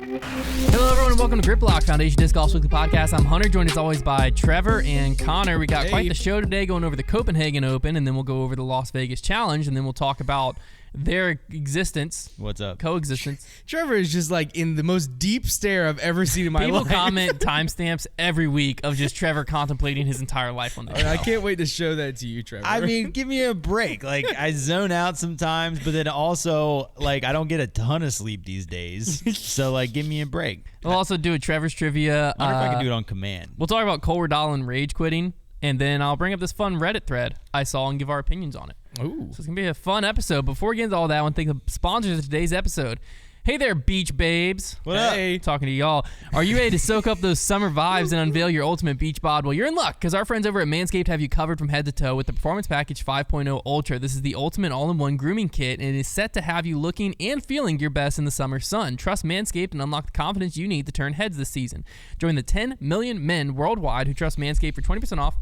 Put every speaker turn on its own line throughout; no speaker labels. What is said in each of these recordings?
Hello, everyone, and welcome to Grip Lock, Foundation Disc Golf's weekly podcast. I'm Hunter, joined as always by Trevor and Konner. We got quite the show today, going over the Copenhagen Open, and then we'll go over the Las Vegas Challenge, and then we'll talk about their existence.
What's up?
Coexistence.
Trevor is just like in the most deep stare I've ever seen in my life.
People comment timestamps every week of just Trevor contemplating his entire life on the show.
I can't wait to show that to you, Trevor.
I mean, give me a break. Like, I zone out sometimes, but then also, like, I don't get a ton of sleep these days. So, like, give me a break.
We'll also do a Trevor's Trivia.
I wonder if I can do it on command.
We'll talk about Redalen rage quitting, and then I'll bring up this fun Reddit thread I saw and give our opinions on it.
Ooh.
So it's going to be a fun episode. Before we get into all that, I want to thank the sponsors of today's episode. Hey there, beach babes.
What up?
Talking to y'all. Are you ready to soak up those summer vibes and unveil your ultimate beach bod? Well, you're in luck, because our friends over at Manscaped have you covered from head to toe with the Performance Package 5.0 Ultra. This is the ultimate all-in-one grooming kit, and it is set to have you looking and feeling your best in the summer sun. Trust Manscaped and unlock the confidence you need to turn heads this season. Join the 10 million men worldwide who trust Manscaped for 20% off,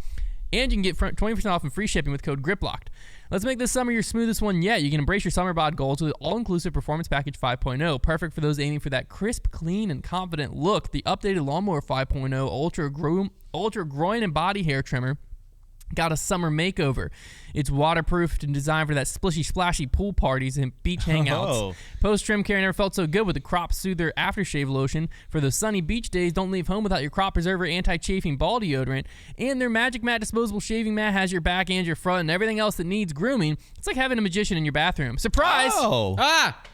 and you can get 20% off and free shipping with code GRIPLOCKED. Let's make this summer your smoothest one yet. You can embrace your summer bod goals with all-inclusive Performance Package 5.0. Perfect for those aiming for that crisp, clean, and confident look. The updated Lawnmower 5.0 Ultra Groin and Body Hair Trimmer got a summer makeover. It's waterproofed and designed for that splishy, splashy pool parties and beach hangouts. Post-trim care never felt so good with the Crop Soother Aftershave Lotion. For those sunny beach days, don't leave home without your Crop Preserver anti-chafing ball deodorant. And their Magic Mat disposable shaving mat has your back and your front and everything else that needs grooming. It's like having a magician in your bathroom. Surprise!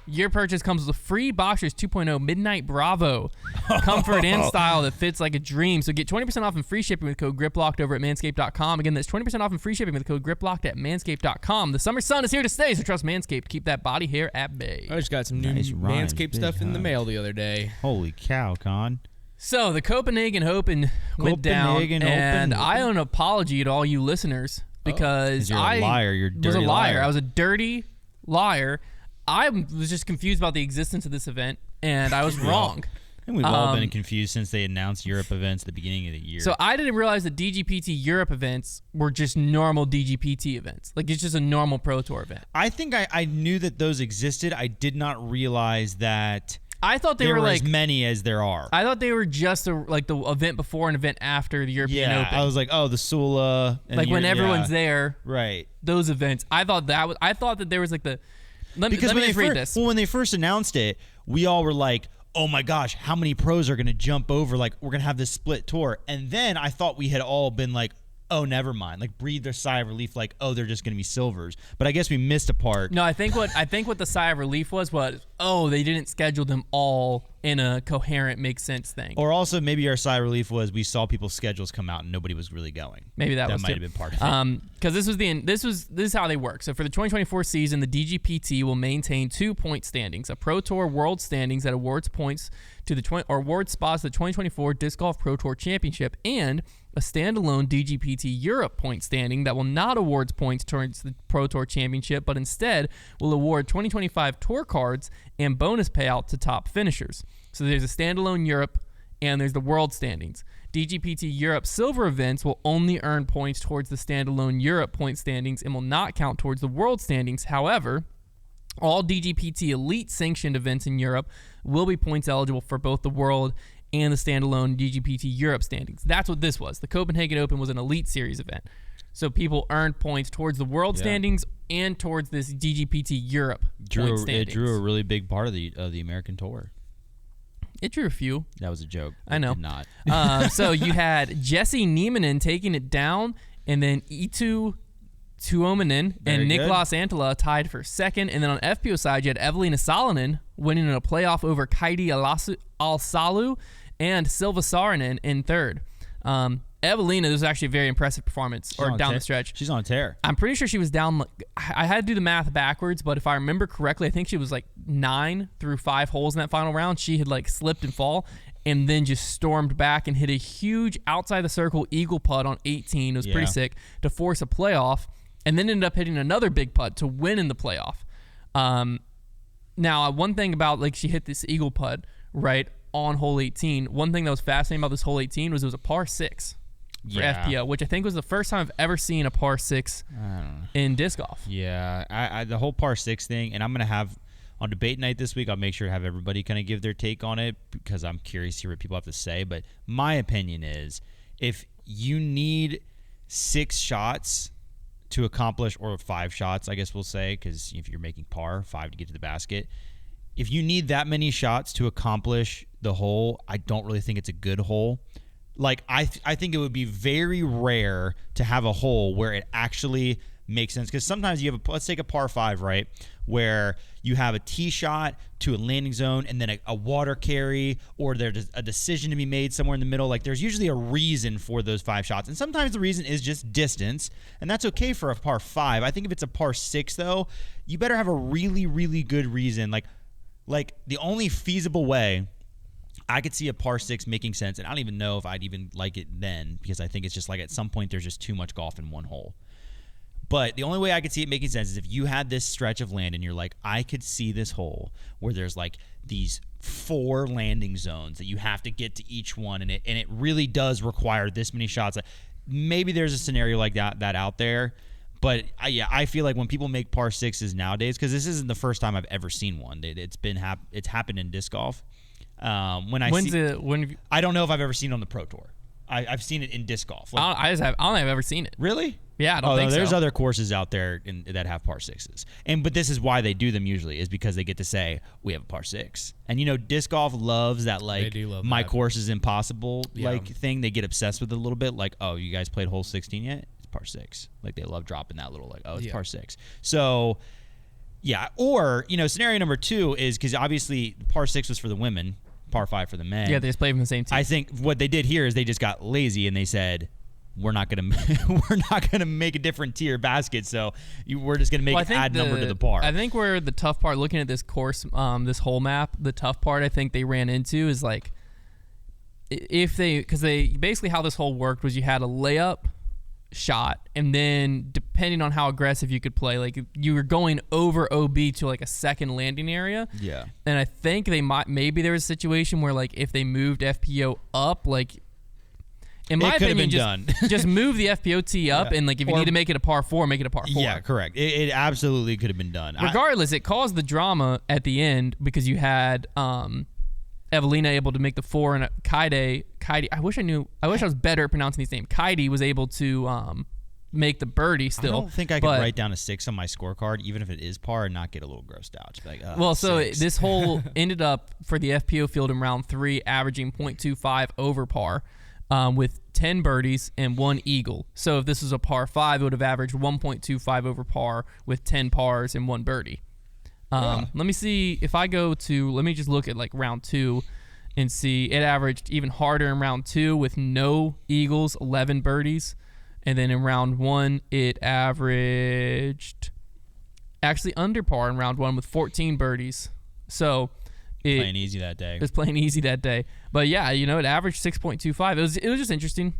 Your purchase comes with a free Boxers 2.0 Midnight Bravo. Comfort and style that fits like a dream. So get 20% off and free shipping with code GRIPLOCKED over at manscaped.com. Again, that's 20% off and free shipping with code GRIPLOCKED at manscaped.com. The summer sun is here to stay, so trust Manscaped to keep that body hair at bay.
I just got some new Manscaped stuff in the mail the other day.
Holy cow, Con.
So the Copenhagen Open went down, and I owe an apology to all you listeners because
you're a liar. You're a dirty
was a liar.
liar.
I was a dirty liar. I was just confused about the existence of this event, and I was wrong.
And we've all been confused since they announced Europe events at the beginning of the year.
So I didn't realize that DGPT Europe events were just normal DGPT events. Like, it's just a normal Pro Tour event.
I think I knew that those existed. I did not realize that
I thought they
there
were
were
like
as many as there are.
I thought they were just like the event before and event after the European Open.
I was like, oh, the Sula. And
like when everyone's there.
Right.
Those events. I thought that there was like the. Let me just read this.
Well, when they first announced it, we all were like, oh my gosh, how many pros are going to jump over? Like, we're going to have this split tour. And then I thought we had all been like, oh, never mind. Like, breathed a sigh of relief, like, oh, they're just going to be silvers. But I guess we missed a part.
No, I think what the sigh of relief was, oh, they didn't schedule them all in a coherent, makes sense thing.
Or also maybe our sigh of relief was we saw people's schedules come out and nobody was really going.
Maybe that
might have been part of it.
Because this is how they work. So for the 2024 season, the DGPT will maintain 2 point standings: a Pro Tour World Standings that awards points to the award spots to the 2024 Disc Golf Pro Tour Championship, and a standalone DGPT Europe point standing that will not award points towards the Pro Tour Championship, but instead will award 2025 tour cards and bonus payout to top finishers. So there's a standalone Europe, and there's the World Standings. DGPT Europe Silver events will only earn points towards the standalone Europe point standings and will not count towards the World Standings. However, all DGPT Elite sanctioned events in Europe will be points eligible for both the World and the standalone DGPT Europe standings. That's what this was. The Copenhagen Open was an Elite Series event. So people earned points towards the World standings and towards this DGPT Europe point standings.
It drew a really big part of the American tour.
It drew a few.
That was a joke.
I know.
It did not.
So you had Jesse Nieminen taking it down, and then Eetu Tuominen and Niklas Antila tied for second. And then on FPO side, you had Evelina Salonen winning in a playoff over Kaidi Al-Salu and Silva Saarinen in third. Evelina, this was actually a very impressive performance down the stretch.
She's on a tear.
I'm pretty sure she was down. I had to do the math backwards, but if I remember correctly, I think she was like 9 through 5 holes in that final round. She had like slipped and fall and then just stormed back and hit a huge outside the circle eagle putt on 18. It was pretty sick to force a playoff, and then ended up hitting another big putt to win in the playoff. Now, one thing about like she hit this eagle putt right on hole 18. One thing that was fascinating about this hole 18 was it was a par 6. For FPO, which I think was the first time I've ever seen a par 6 in disc golf.
Yeah, I the whole par 6 thing, and I'm going to have on debate night this week, I'll make sure to have everybody kind of give their take on it because I'm curious to hear what people have to say. But my opinion is if you need 6 shots to accomplish, or 5 shots, I guess we'll say, because if you're making par, 5 to get to the basket, if you need that many shots to accomplish the hole, I don't really think it's a good hole. Like, I think it would be very rare to have a hole where it actually makes sense. Because sometimes you have let's take a par 5, right, where you have a tee shot to a landing zone and then a water carry, or there's a decision to be made somewhere in the middle. Like, there's usually a reason for those 5 shots. And sometimes the reason is just distance, and that's okay for a par 5. I think if it's a par 6, though, you better have a really, really good reason. Like the only feasible way I could see a par 6 making sense, and I don't even know if I'd even like it then, because I think it's just like at some point there's just too much golf in one hole. But the only way I could see it making sense is if you had this stretch of land and you're like, I could see this hole where there's like these 4 landing zones that you have to get to each one, and it really does require this many shots. Maybe there's a scenario like that out there. But I feel like when people make par 6s nowadays, because this isn't the first time I've ever seen one. It's happened in disc golf. I don't know if I've ever seen it on the Pro Tour. I've seen it in disc golf.
I don't think I've ever seen it.
Really?
Yeah, I don't think so.
There's other courses out there that have par 6s, but this is why they do them usually, is because they get to say we have a par 6. And disc golf loves that, like,
They do love
my
that.
course is impossible
Yeah.
thing. They get obsessed with it a little bit, like, oh, you guys played hole 16 yet? It's par 6. Like, they love dropping that little, like, oh, it's par 6. So yeah, or scenario number 2 is, because obviously par 6 was for the women, par 5 for the men.
Yeah, they just play from the same team.
I think what they did here is they just got lazy and they said, we're not gonna make a different tier basket, so we're just gonna add number to the par.
I think where the tough part, looking at this course, this whole map, the tough part I think they ran into is like, because they basically, how this hole worked was you had a layup shot, and then depending on how aggressive you could play, like you were going over OB to like a second landing area.
Yeah.
And I think maybe there was a situation where, like, if they moved FPO up, like, in my opinion, just move the FPO tee up, and like if you need to make it a par 4, make it a par 4.
Yeah, correct. It absolutely could have been done.
Regardless, it caused the drama at the end because you had Evelina able to make the 4, and Kaide. I wish I was better at pronouncing these names. Kaide was able to make the birdie still.
I don't think I could write down a 6 on my scorecard, even if it is par, and not get a little grossed out. Just be like,
so
6.
this hole ended up for the FPO field in round 3, averaging .25 over par. With 10 birdies and 1 eagle. So if this was a par 5, it would have averaged 1.25 over par with 10 pars and 1 birdie. Let me see if I go to, let me just look at like round 2 and see. It averaged even harder in round 2 with no eagles, 11 birdies. And then in round 1, it averaged actually under par in round 1 with 14 birdies. So
playing easy that day.
It was playing easy that day. But yeah, it averaged 6.25. It was just interesting.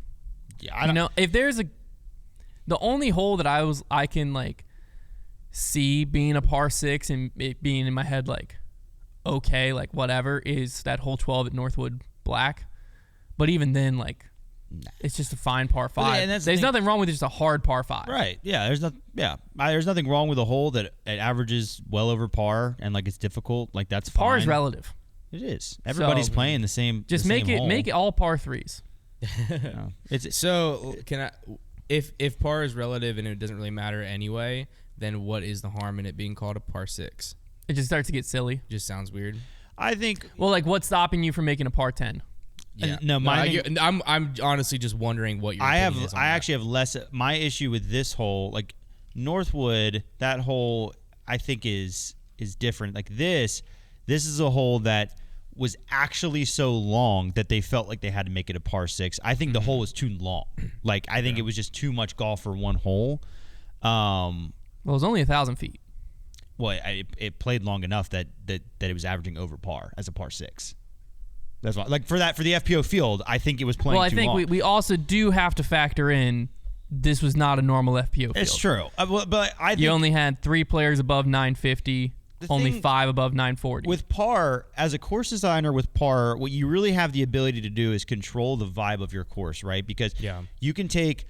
Yeah, I don't know.
If there's the only hole that I can like see being a par 6 and it being in my head like, okay, like whatever, is that hole 12 at Northwood Black. But even then, like, it's just a fine par 5. There's nothing wrong with just a hard par 5.
Right. Yeah. There's nothing wrong with a hole that it averages well over par and like it's difficult. Like, that's fine.
Par is relative.
It is. Everybody's playing the same.
Just
make
it all par 3s.
No.
So can I? If par is relative and it doesn't really matter anyway, then what is the harm in it being called a par 6?
It just starts to get silly.
Just sounds weird.
I think.
Well, like, what's stopping you from making a par 10?
Yeah.
I'm
honestly just wondering what your opinion is on
I
that.
actually have less. My issue with this hole, like Northwood, that hole I think is different. Like this is a hole that was actually so long that they felt like they had to make it a par 6. I think the hole was too long. Like, I think it was just too much golf for one hole.
Well, it was only 1,000 feet.
Well, it played long enough that it was averaging over par as a par 6. That's why, like, for the FPO field, I think it was playing.
Well, I
too
think
long.
we also do have to factor in this was not a normal FPO field.
It's true, but I think
you only had 3 players above 950, only 5 above 940.
With par, as a course designer with par, what you really have the ability to do is control the vibe of your course, right? Because you can take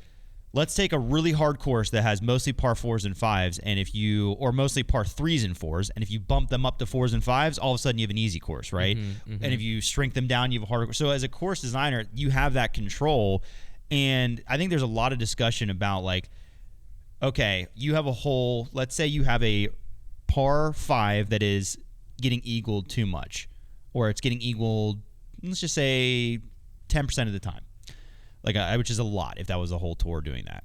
let's take a really hard course that has mostly par 4s and 5s, or mostly par 3s and 4s, and if you bump them up to 4s and 5s, all of a sudden you have an easy course, right? And if you shrink them down, you have a harder course. So as a course designer, you have that control, and I think there's a lot of discussion about like, okay, you have a hole, let's say you have a par 5 that is getting eagled too much, or it's getting eagled, let's just say 10% of the time. Which is a lot if that was a whole tour doing that.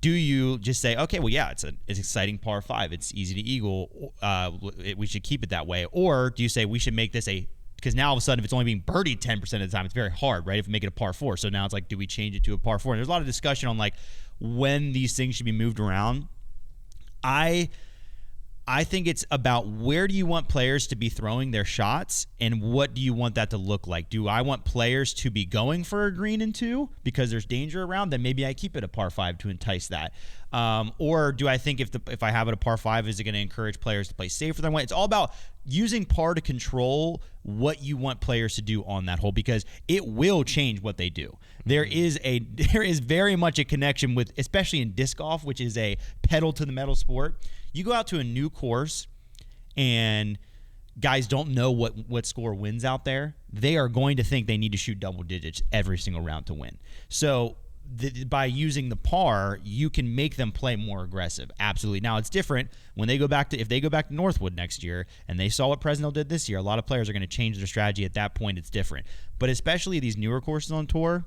Do you just say, okay, well, yeah, it's an exciting par 5. It's easy to eagle. We should keep it that way. Or do you say we should make this because now all of a sudden if it's only being birdied 10% of the time, it's very hard, right? If we make it a par 4. So now it's like, do we change it to a par 4? And there's a lot of discussion on like when these things should be moved around. I think it's about where do you want players to be throwing their shots and what do you want that to look like? Do I want players to be going for a green and 2 because there's danger around? Then maybe I keep it a par 5 to entice that. Or do I think if I have it a par 5, is it going to encourage players to play safer than one? It's all about using par to control what you want players to do on that hole because it will change what they do. There is very much a connection with, especially in disc golf, which is a pedal to the metal sport. You go out to a new course and guys don't know what score wins out there. They are going to think they need to shoot double digits every single round to win. So by using the par, you can make them play more aggressive. Absolutely. Now it's different when they go back to, if they go back to Northwood next year and they saw what Fresno did this year, a lot of players are going to change their strategy. At that point, it's different. But especially these newer courses on tour,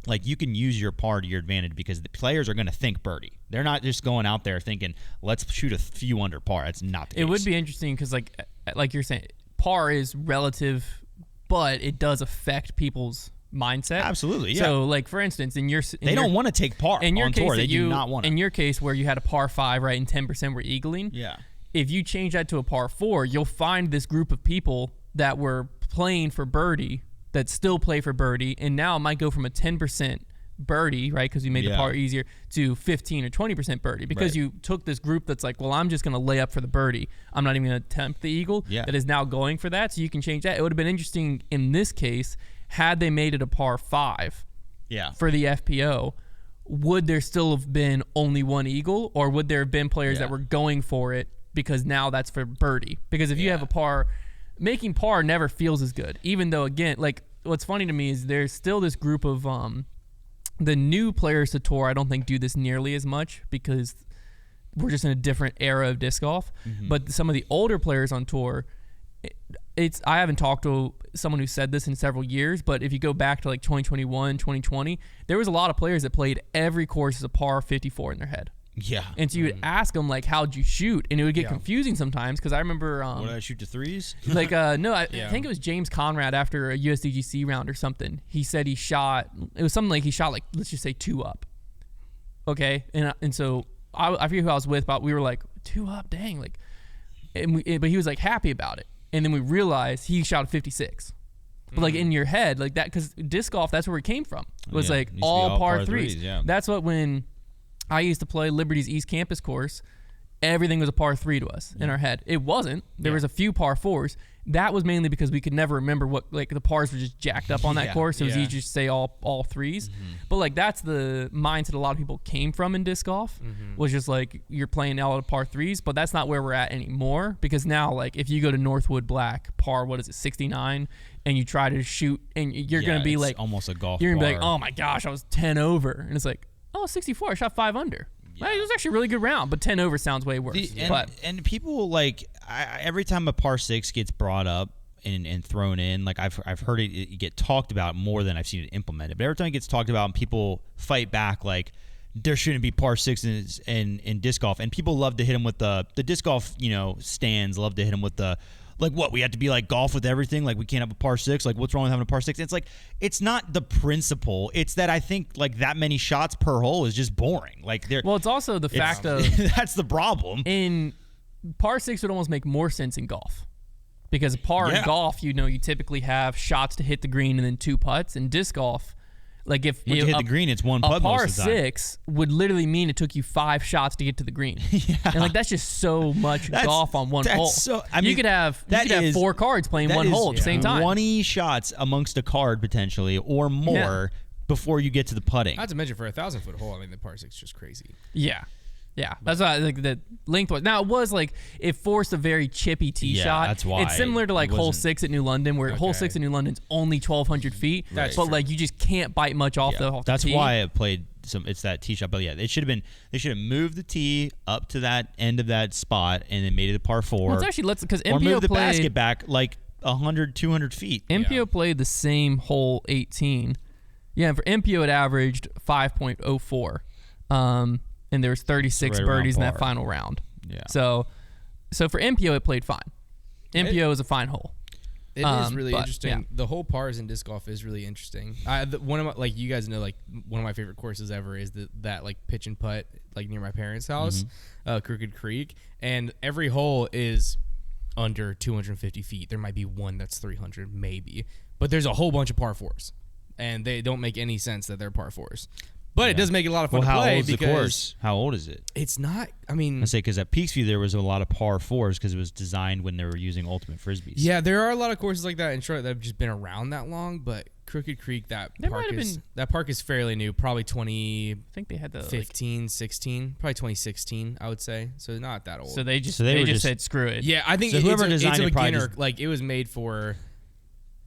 like you can use your par to your advantage because the players are going to think birdie. They're not just going out there thinking, let's shoot a few under par. That's not the case.
It would be interesting because like you're saying, par is relative, but it does affect people's mindset.
Absolutely, yeah.
So like for instance,
they don't want to take par on tour. They do not want to.
In your case where you had a par 5, right, and 10% were eagling.
Yeah.
If you change that to a par 4, you'll find this group of people that were playing for birdie that still play for birdie, and now it might go from a 10% birdie, right, because you made the par easier, to 15 or 20% birdie because you took this group that's like, well, I'm just going to lay up for the birdie. I'm not even going to attempt the eagle.
Yeah.
That is now going for that, so you can change that. It would have been interesting in this case had they made it a par 5 for the FPO. Would there still have been only one eagle, or would there have been players that were going for it because now that's for birdie? Because if you have a par, making par never feels as good, even though, again, like what's funny to me is there's still this group of the new players to tour. I don't think do this nearly as much because we're just in a different era of disc golf. But some of the older players on tour, I haven't talked to someone who said this in several years, but if you go back to like 2021, 2020, there was a lot of players that played every course as a par 54 in their head.
Yeah.
And so you would ask them, like, how'd you shoot? And it would get confusing sometimes because I remember...
what did I shoot to threes?
Like, no, I think it was James Conrad after a USDGC round or something. He said he shot... It was something like he shot, like, let's just say 2 up. Okay? And so I forget who I was with, but we were like, 2 up? Dang. Like, but he was, like, happy about it. And then we realized he shot a 56. But, like, in your head, like that... Because disc golf, that's where it came from. It was, like, all par threes. That's what when... I used to play Liberty's East Campus course. Everything was a par 3 to us in our head. It wasn't. There was a few par 4s. That was mainly because we could never remember what, like, the pars were just jacked up on that course. It was easy to say all 3s. But, like, that's the mindset a lot of people came from in disc golf, was just, like, you're playing all the par 3s. But that's not where we're at anymore because now, like, if you go to Northwood Black, par, 69, and you try to shoot, and you're going to be, like,
almost a golf
you're going to be
bar.
like, oh, my gosh, I was 10 over. And it's like, oh, 64, I shot 5 under. Yeah. It was actually a really good round, but 10 over sounds way worse.
And people, like, every time a par 6 gets brought up and thrown in, like, I've heard it get talked about more than I've seen it implemented. But every time it gets talked about and people fight back, like, there shouldn't be par 6 in disc golf. And people love to hit them with the disc golf, stands love to hit them with the, like, what, we have to be like golf with everything? Like, we can't have a par 6? Like, what's wrong with having a par 6? It's like, it's not the principle. It's that I think, like, that many shots per hole is just boring. Like,
well, it's also the fact of...
that's the problem.
In par 6 would almost make more sense in golf. Because par in golf, you typically have shots to hit the green and then 2 putts. In disc golf, like, if
you hit the green, it's 1 putt
a par
most of the time.
6 would literally mean it took you 5 shots to get to the green. And, like, that's just so much golf on one hole.
So, I mean,
you could have 4 cards playing one hole at the same time.
20 shots amongst a card potentially or more before you get to the putting.
Not to mention for a 1,000-foot hole, I mean the par 6 is just crazy.
Yeah. Yeah, that's why like the length was. Now it was like it forced a very chippy tee shot.
That's why
it's similar to like
it
hole
wasn't-
6 at New London, where hole 6 at New London's only 1,200 feet,
That's
but
true.
like you just can't bite much off the
That's
tee.
why it played some. It's that tee shot, but yeah, they should have moved the tee up to that end of that spot and then made it a par 4.
Well, it's actually because
or
MPO
move the
played
basket back like 100, 200 feet.
MPO played the same hole 18. Yeah, and for MPO it averaged 5.04. And there was 36
right around
birdies in that
par.
final round.
Yeah.
So for MPO it played fine. MPO is a fine hole.
It is really
but,
interesting.
yeah.
The whole pars in disc golf is really interesting. One of my, like you guys know, like one of my favorite courses ever is that like pitch and putt like near my parents' house, Crooked Creek, and every hole is under 250 feet. There might be one that's 300, maybe, but there's a whole bunch of par 4s, and they don't make any sense that they're par 4s. But it does make it a lot of fun
Well,
to
how
play
old is the
because
course? How old is it?
it's not. I mean,
I say because at Peaksview there was a lot of par 4s because it was designed when they were using ultimate frisbees.
yeah, there are a lot of courses like that in Charlotte that have just been around that long. But Crooked Creek,
There
park
might have
is
been-
that park is fairly new, probably 2015,
I think they had the
16, probably 2016, I would say. So not that old.
so they just
So they
they
were
just
just-
said screw it.
yeah, I think
So whoever
it's
designed
a
it probably
beginner.
just-
Like it was made for.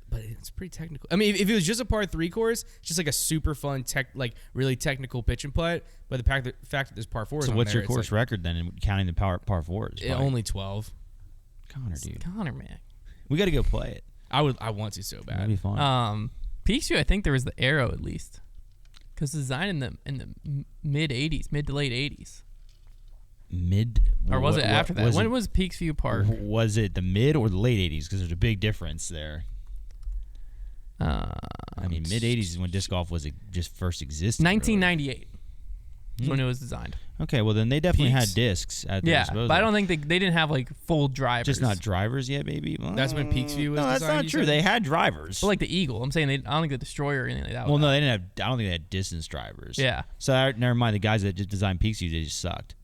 But it's pretty technical. I mean, if it was just a par 3 course, it's just like a super fun, like really technical pitch and putt. But the fact that there's par 4s
So
on
what's
there,
your
it's
course
like,
record then, counting the par 4s?
only 12.
Connor, dude,
Connor, man.
we got to go play it.
I want to so
That'd be
bad.
fun.
Peaksview, I think there was the arrow at least, because designed in the mid 80s, mid to late 80s, or was it after that? When was Peaksview Park?
Was it the mid or the late 80s? Because there's a big difference there. I mean, mid 80s is when disc golf was just first existed.
1998 is when it was designed.
Okay, well then they definitely
Peaks?
had discs at their
Yeah,
disposal.
but I don't think they didn't have like full drivers.
Just not drivers yet, maybe.
That's when Peaksview was
No, that's
designed,
not
you
true.
said?
They had drivers.
But like the Eagle, I'm saying I don't think the Destroyer or anything like that.
Well,
was
no,
out.
they didn't have. I don't think they had distance drivers.
Yeah.
So never mind. The guys that just designed Peaksview, they just sucked.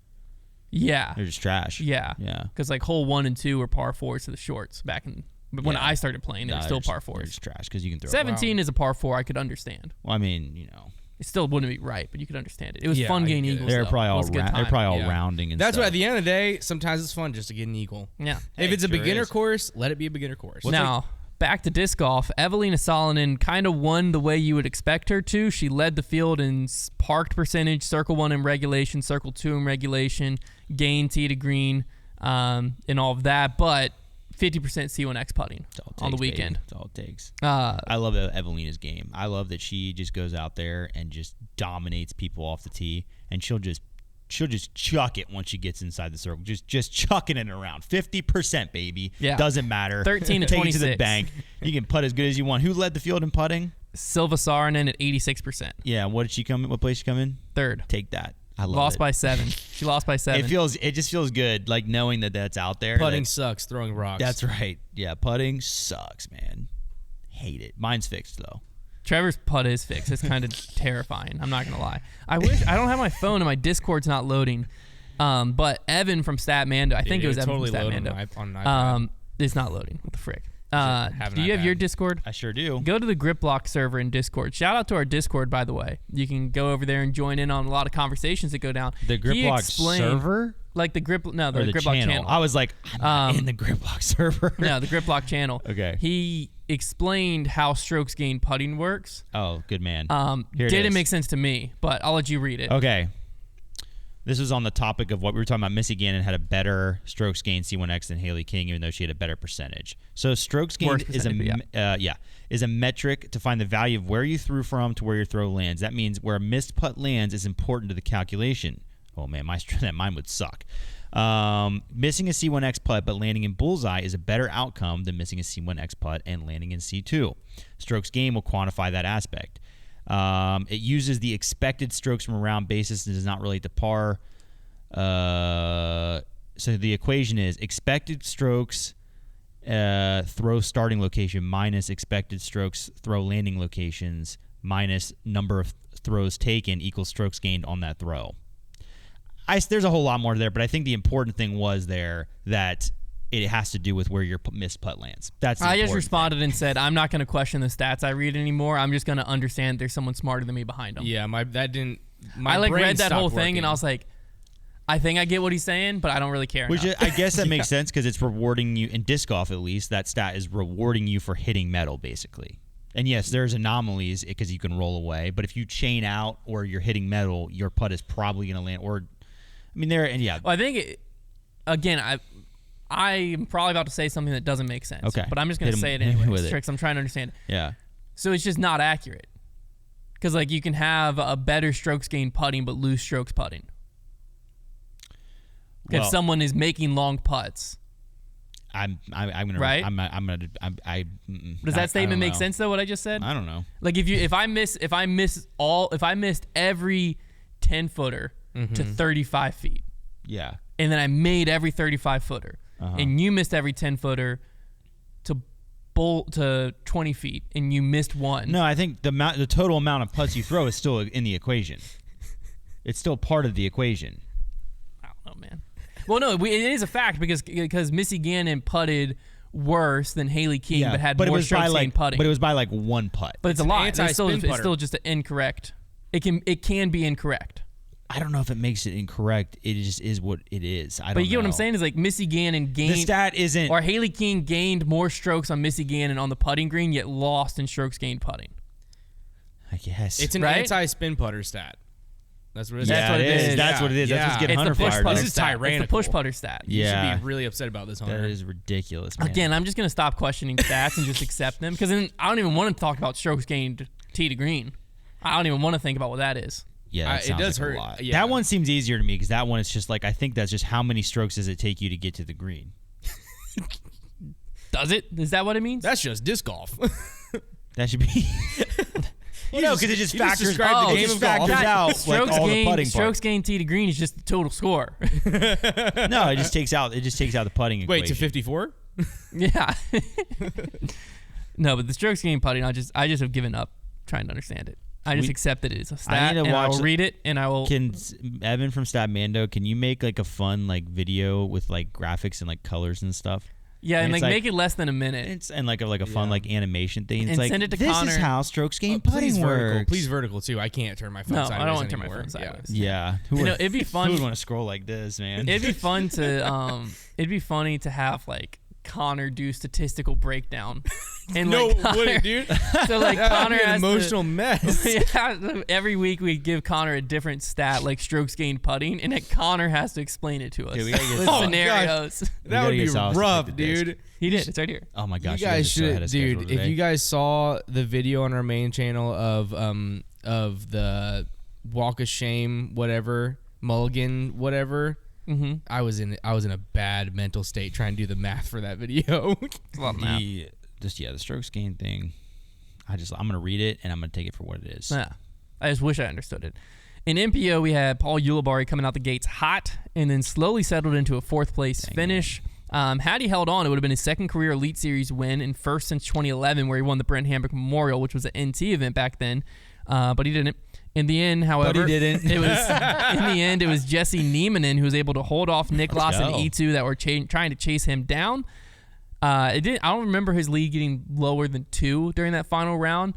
Yeah.
They're just trash.
Yeah.
Yeah.
Because like hole 1 and 2 were par 4s to the shorts back in. But when
Yeah.
I started playing, they
Nah,
were still
they're
par
just- They're
4s.
just trash because you can throw.
17 is a par 4. I could understand.
Well, I mean, you know,
It still wouldn't be right, but you could understand it. It was
Yeah,
fun
I
getting
get it.
Eagles.
they're
though.
probably
It
all
was a good
they're
time.
probably all
Yeah.
rounding and
That's why
stuff.
at the end of the day, sometimes it's fun just to get an eagle.
Yeah.
Hey,
If it's a
sure
beginner
is.
course, let it be a beginner course.
Now, back to disc golf. Evelina Salonen kind of won the way you would expect her to. She led the field in parked percentage, circle 1 in regulation, circle 2 in regulation, gain tee to green, and all of that. But 50% C1X putting
That's all it
on the
takes,
weekend.
baby. That's all it takes.
Uh,
I love Evelina's game. I love that she just goes out there and just dominates people off the tee, and she'll just chuck it once she gets inside the circle. Just chucking it around. 50%, baby.
Yeah.
Doesn't matter.
13 to
Take it to the
26.
bank. You can putt as good as you want. Who led the field in putting?
Silva Saarinen at 86%.
Yeah. What did she come in? What place she come in?
Third.
Take that. I love
Lost
it.
by 7. She lost by 7.
It just feels good, like knowing that that's out there.
Putting
that-
sucks, throwing rocks.
That's right. Yeah, putting sucks, man. Hate it. Mine's fixed though.
Trevor's putt is fixed. It's kind of terrifying. I'm not going to lie. I wish I don't have my phone and my Discord's not loading. But Evan from Statmando, I think it was Evan
totally
from
load
Statmando.
on an iPad.
It's not loading. What the frick?
have an
Do you have
iPad.
your Discord?
I sure do.
Go to the Grip Block server in Discord. Shout out to our Discord, by the way. You can go over there and join in on a lot of conversations that go down.
The
He
Griplock
explained-
server
Like the Grip, no,
or
the
the
Grip Block
channel?
channel.
I was like, I'm not in the Griplock server.
No, the Grip Block channel.
Okay.
He explained how strokes gain putting works.
Oh, good man. Here it
Didn't
is.
make sense to me, but I'll let you read it.
Okay. This was on the topic of what we were talking about. Missy Gannon had a better strokes gain C1X than Haley King, even though she had a better percentage. So strokes gain
Worse
is
percentage,
is a metric to find the value of where you threw from to where your throw lands. That means where a missed putt lands is important to the calculation. Oh man, mine would suck. Missing a C1X putt but landing in bullseye is a better outcome than missing a C1X putt and landing in C2. Strokes gain will quantify that aspect. It uses the expected strokes from a round basis and does not relate to par. So the equation is expected strokes throw starting location minus expected strokes throw landing locations minus number of throws taken equals strokes gained on that throw. There's a whole lot more there, but I think the important thing was there that it has to do with where your missed putt lands. That's the
I just
important
responded
thing.
and said, I'm not going to question the stats I read anymore. I'm just going to understand there's someone smarter than me behind them.
Yeah, my brain
read that whole
stopped
thing and
working.
I was like, I think I get what he's saying, but I don't really care.
Which
enough.
I guess that makes sense because it's rewarding you in disc golf. At least that stat is rewarding you for hitting metal, basically. And yes, there's anomalies because you can roll away. But if you chain out or you're hitting metal, your putt is probably going to land. Or, I mean, there and yeah.
Well, I think again, I'm probably about to say something that doesn't make sense.
Okay.
But I'm just going to say it
Hit 'em
anyway.
with it.
Tricks. I'm trying to understand it.
Yeah.
So it's just not accurate. Because like you can have a better strokes gained putting, but lose strokes putting. If someone is making long putts,
I'm gonna
right. Does that statement make sense though? What I just said?
I don't know.
Like if I missed every 10-footer to 35 feet,
Yeah.
and then I made every 35-footer, and you missed every 10-footer to 20 feet, and you missed one.
No, I think the total amount of putts you throw is still in the equation. It's still part of the equation.
I don't know, man. Well, no, it is a fact because Missy Gannon putted worse than Haley King, but had more strokes gained putting.
But it was by like one putt.
But it's a lot. It's
anti-spin
still just an incorrect. It can be incorrect.
I don't know if it makes it incorrect. It just is what it is. I don't know.
But you get what I'm saying is like Missy Gannon gained.
The stat isn't.
Or Haley King gained more strokes on Missy Gannon on the putting green, yet lost in strokes gained putting.
I guess.
It's an
right?
anti-spin putter stat. That's what it is.
That's what it is.
That's what it is. That's what's getting
It's
Hunter
the push
fired
putter
up.
This is
stat. It's the
tyrannical.
push putter stat.
You
Yeah.
should be really upset about this, Hunter.
That is ridiculous, man.
Again, I'm just gonna stop questioning stats and just accept them because then I don't even want to talk about strokes gained tee to green. I don't even want to think about what that is.
Yeah, that
it
sounds
does
like
hurt.
a lot.
Yeah.
That one seems easier to me because that one is just like I think that's just how many strokes does it take you to get to the green?
Does it? Is that what it means?
That's just disc golf.
That should be. No, because it just
you just
factors.
described
the
it
game
just
of golf.
factors out like
strokes
all the
gained,
putting
strokes
part.
gained tee to green is just the total score.
No, it just takes out. It just takes out the putting
Wait,
equation.
to 54?
Yeah. No, but the strokes gained putting, I just have given up trying to understand it. I just accept that it is a stat,
need to
and I
watch
will read it, and I will.
Can Evan from Statmando? Can you make like a fun like video with like graphics and like colors and stuff?
Yeah, and
it's
like make it less than a minute.
It's and like a fun like animation thing. It's
And
like
send it to
this
Konner.
is how strokes gained
Please
putting
vertical.
works.
Please vertical, too. I can't turn my phone
No,
sideways
I don't want to turn my
anymore.
phone sideways.
Yeah,
You know, it'd be fun.
Who would want to scroll like this, man?
It'd be fun to it'd be funny to have like Konner do statistical breakdown. And
No,
like Konner,
wouldn't, dude?
So like
That would
Konner
be an
has
emotional mess.
yeah, every week we give Konner a different stat like strokes gained putting, and then Konner has to explain it to us
Dude, we gotta get
with
Sal-
scenarios.
That
gotta
would
get
be
Sal to
rough,
take the disc.
dude.
He did. It's right here.
Oh my gosh,
You guys
are so ahead
should,
of schedule
dude.
today.
If you guys saw the video on our main channel of the walk of shame, whatever mulligan, whatever.
Mm-hmm.
I was in a bad mental state trying to do the math for that video.
It's a lot of math.
the strokes gained thing. I'm gonna read it and I'm gonna take it for what it is.
Yeah. I just wish I understood it. In MPO, we had Paul Ulibarri coming out the gates hot and then slowly settled into a fourth place finish. Had he held on, it would have been his second career Elite Series win and first since 2011, where he won the Brent Hambrick Memorial, which was an NT event back then. But he didn't. In the end, however, it was Jesse Niemanen who was able to hold off Niklas and E2 that were trying to chase him down. I don't remember his lead getting lower than 2 during that final round.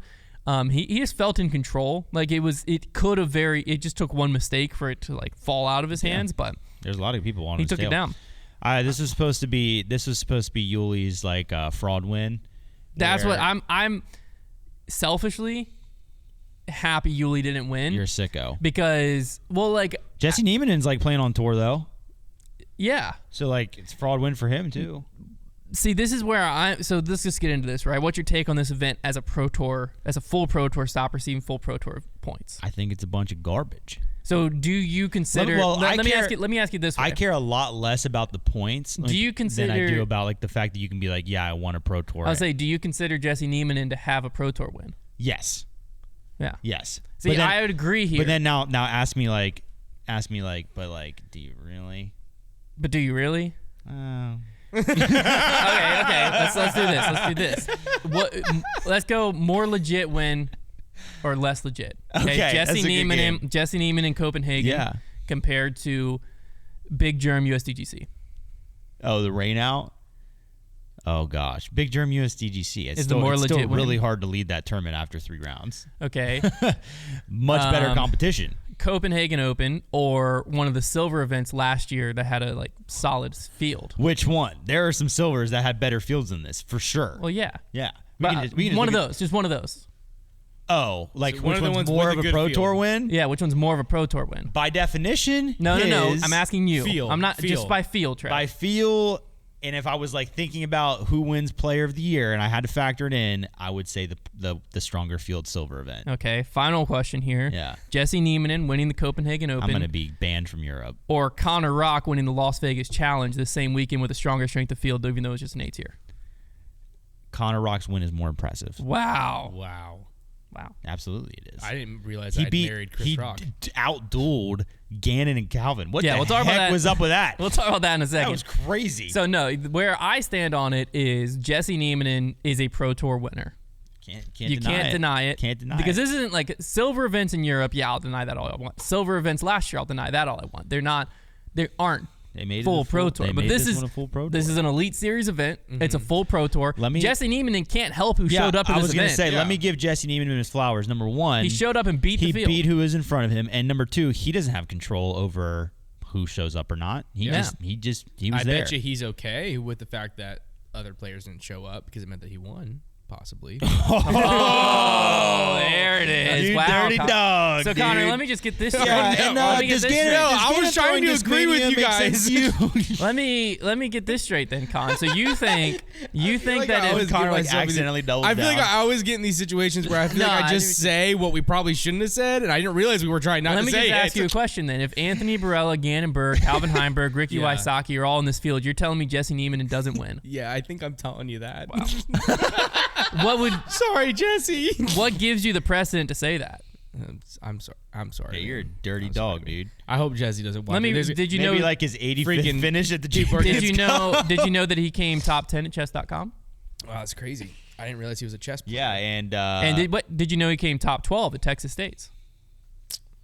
He just felt in control. Like it just took one mistake for it to like fall out of his hands, but
There's a lot of people on
he
his
took
tail.
it down.
This was supposed to be Yuli's like fraud win.
That's
where
what I'm selfishly happy Yuli didn't win.
You're a sicko.
Because
Jesse Niemanen's like playing on tour though,
yeah.
so like it's a fraud win for him too.
See, this is where so let's just get into this, right? What's your take on this event as a full Pro Tour stop receiving full Pro Tour points?
I think it's a bunch of garbage.
So do you consider? Let me ask you this way.
I care a lot less about the points.
Do you consider
than I do about like the fact that you can be like, yeah, I won a Pro Tour.
I'll say, do you consider Jesse Niemanen to have a Pro Tour win?
Yes.
Yeah.
Yes.
See, I would agree here.
But then now ask me like, but like, do you really?
But do you really?
Okay.
Let's do this. Let's go more legit win or less legit.
Okay,
Jesse
that's a good game.
Niemann in Copenhagen.
Yeah.
Compared to Big Germ USDGC.
Oh, the rain out. Oh gosh, Big Germ USDGC. It's
Is the
still,
more
it's
legit
still really
winning?
hard to lead that tournament after 3 rounds.
Okay.
Much better competition.
Copenhagen Open or one of the silver events last year that had a solid field.
Which one? There are some silvers that had better fields than this, for sure.
Well, yeah.
Yeah.
But one of
look at-
those. Just one of those.
Oh, like
So one
which
of the
one's
ones
more
with
of
a
a
good
Pro
field.
Tour win?
Yeah, which one's more of a Pro Tour win?
By definition,
No.
his-
I'm asking you.
Feel.
I'm not
Feel.
just by feel, Trev.
By feel, and if I was like thinking about who wins Player of the Year, and I had to factor it in, I would say the stronger field silver event.
Okay, final question here.
Yeah.
Jesse Niemanen winning the Copenhagen Open
I'm gonna be banned from Europe.
or Konner Rock winning the Las Vegas Challenge the same weekend with a stronger strength of field, even though it's just an A tier.
Connor Rock's win is more impressive.
Wow.
Wow.
Absolutely, it is.
I didn't realize I married Chris Rock.
Outdueled Gannon and Calvin. What
Yeah,
the
we'll talk about
heck
that.
was up with that?
We'll talk about that in a
That
second.
was crazy.
So, no, where I stand on it is Jesse Niemanen is a Pro Tour winner. You can't deny it.
Can't deny
because
it.
this isn't like silver events in Europe. Yeah, I'll deny that all I want. Silver events last year, I'll deny that all I want. They aren't
They made
full
it a
Pro Tour.
They
But
made
this is
one a full Pro
this
Tour.
is an Elite Series event. It's a full Pro Tour. Jesse Niemanen can't help who showed up in
I
this
was gonna
event.
say,
Yeah.
let me give Jesse Niemanen his flowers. Number one,
He showed up and beat
he
the field.
beat who is in front of him, and number two, he doesn't have control over who shows up or not. He
Yeah.
he was
I
there.
bet you he's okay with the fact that other players didn't show up because it meant that he won, possibly.
Oh, there it is.
You
Wow.
dirty dog.
So,
dude.
Connor, let me just get this straight.
Yeah, and
let me get
does
this
Gannon-
straight.
No,
does
I was
Gannon
trying to
throwing
agree with
this
you
mania make
guys.
sense to you?
Let me get this straight then, Con. So you think
like
that
I
if
always
Connor
give
like
myself
accidentally doubled
I feel like
down.
I always get in these situations where I feel
No,
like
I
I just say what we probably shouldn't have said, and I didn't realize we were trying not
let
to
me
say
just ask
it.
you a question then. If Anthony Barella, Gannon Berg, Calvin Heimberg, Ricky
Yeah.
Wysocki are all in this field, you're telling me Jesse Niemanen doesn't win?
Yeah, I think I'm telling you that.
What would
Sorry, Jesse.
what gives you the precedent to say that?
I'm sorry. I'm sorry.
Yeah, you're a dirty
I'm
dog,
sorry.
dude.
I hope Jesse doesn't watch
Let me.
it. There's-
Did you
Maybe
know?
like his 85th
freaking
finish at the
people are
Did you
Champions
know?
Cup.
Did you know that he came top 10 at chess.com?
Wow, that's crazy. I didn't realize he was a chess player.
Yeah, and
Did you know he came top 12 at Texas State's?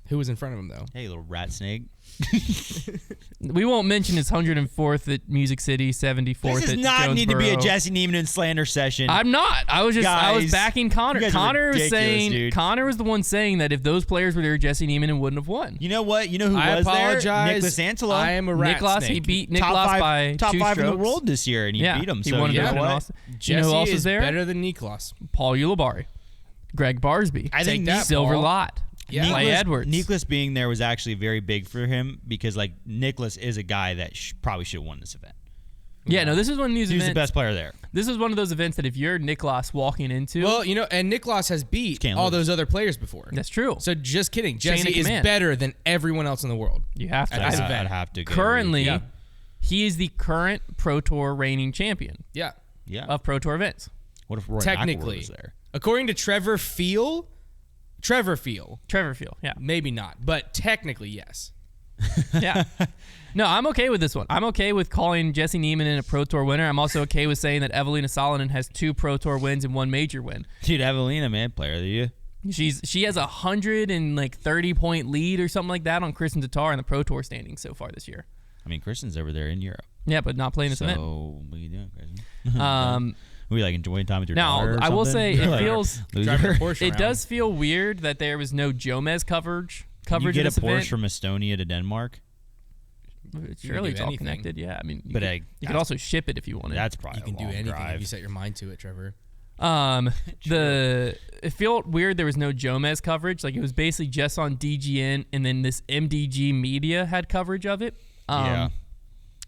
Who was in front of him, though?
hey, little rat snake.
We won't mention his 104th at Music City, 74th
This
at
does not need to be a
Jonesboro.
Jesse Niemanen slander session.
I'm not. I was
Guys,
backing Connor.
you guys are
Connor was
ridiculous,
saying
dude.
Connor was the one saying that if those players were there, Jesse Niemanen wouldn't have won.
You know what? You know who
I
was
apologize.
there? Nicholas Antela.
I am a rat
Niklas,
snake.
he beat
top
Niklas
five,
by
top
2
five in the
strokes.
world this year, and he
Yeah,
beat him.
he
So
won
you
it
know
in
what?
Austin.
Jesse
You know who else
is
was there?
better than Niklas.
Paul Ulabari, Greg Barsby,
I think
that,
Silver
Paul.
Lot,
Yeah.
Clay
Nicholas-
Edwards.
Nicholas being there was actually very big for him because like Nicholas is a guy that probably should have won this event.
Yeah, no, this is one of these
He was the
events.
best player there.
This is one of those events that if you're Niklas walking into,
Well, you know, and Niklas has beat
Can't
all
lose.
those other players before.
that's true.
So just kidding.
Chain of
Jesse is
command.
better than everyone else in the world.
You have to.
At this
I'd
event.
have to go
Currently,
Yeah.
he is the current Pro Tour reigning champion
Yeah.
Yeah.
of Pro Tour events.
What if Roy McIlroy
Technically.
was there?
According to Trevor Field,
Trevor Field, yeah.
maybe not, but technically yes.
Yeah. No, I'm okay with this one. I'm okay with calling Jesse Niemanen a Pro Tour winner. I'm also okay with saying that Evelina Salonen has 2 Pro Tour wins and 1 major win.
Dude, Evelina, man, player of the year.
She has a 130-point lead or something like that on Kristen Tatar in the Pro Tour standings so far this year.
I mean, Kristen's over there in Europe.
Yeah, but not playing this
So
event.
what are you doing, Kristen?
Um,
Were you like enjoying time with your
Now,
daughter or
I will
something?
say it
Like,
feels
Driving a
loser.
Porsche
it
around.
does feel weird that there was no Jomez coverage
Can you
of
get a
this
Porsche
event.
from Estonia to Denmark?
Surely
do
it's all
anything.
connected. Yeah, I mean, you
But
could also ship it if you wanted.
That's probably
You can
a
do
long
anything
drive.
if you set your mind to it, Trevor.
It felt weird there was no Jomez coverage. Like it was basically just on DGN, and then this MDG Media had coverage of it.
Yeah.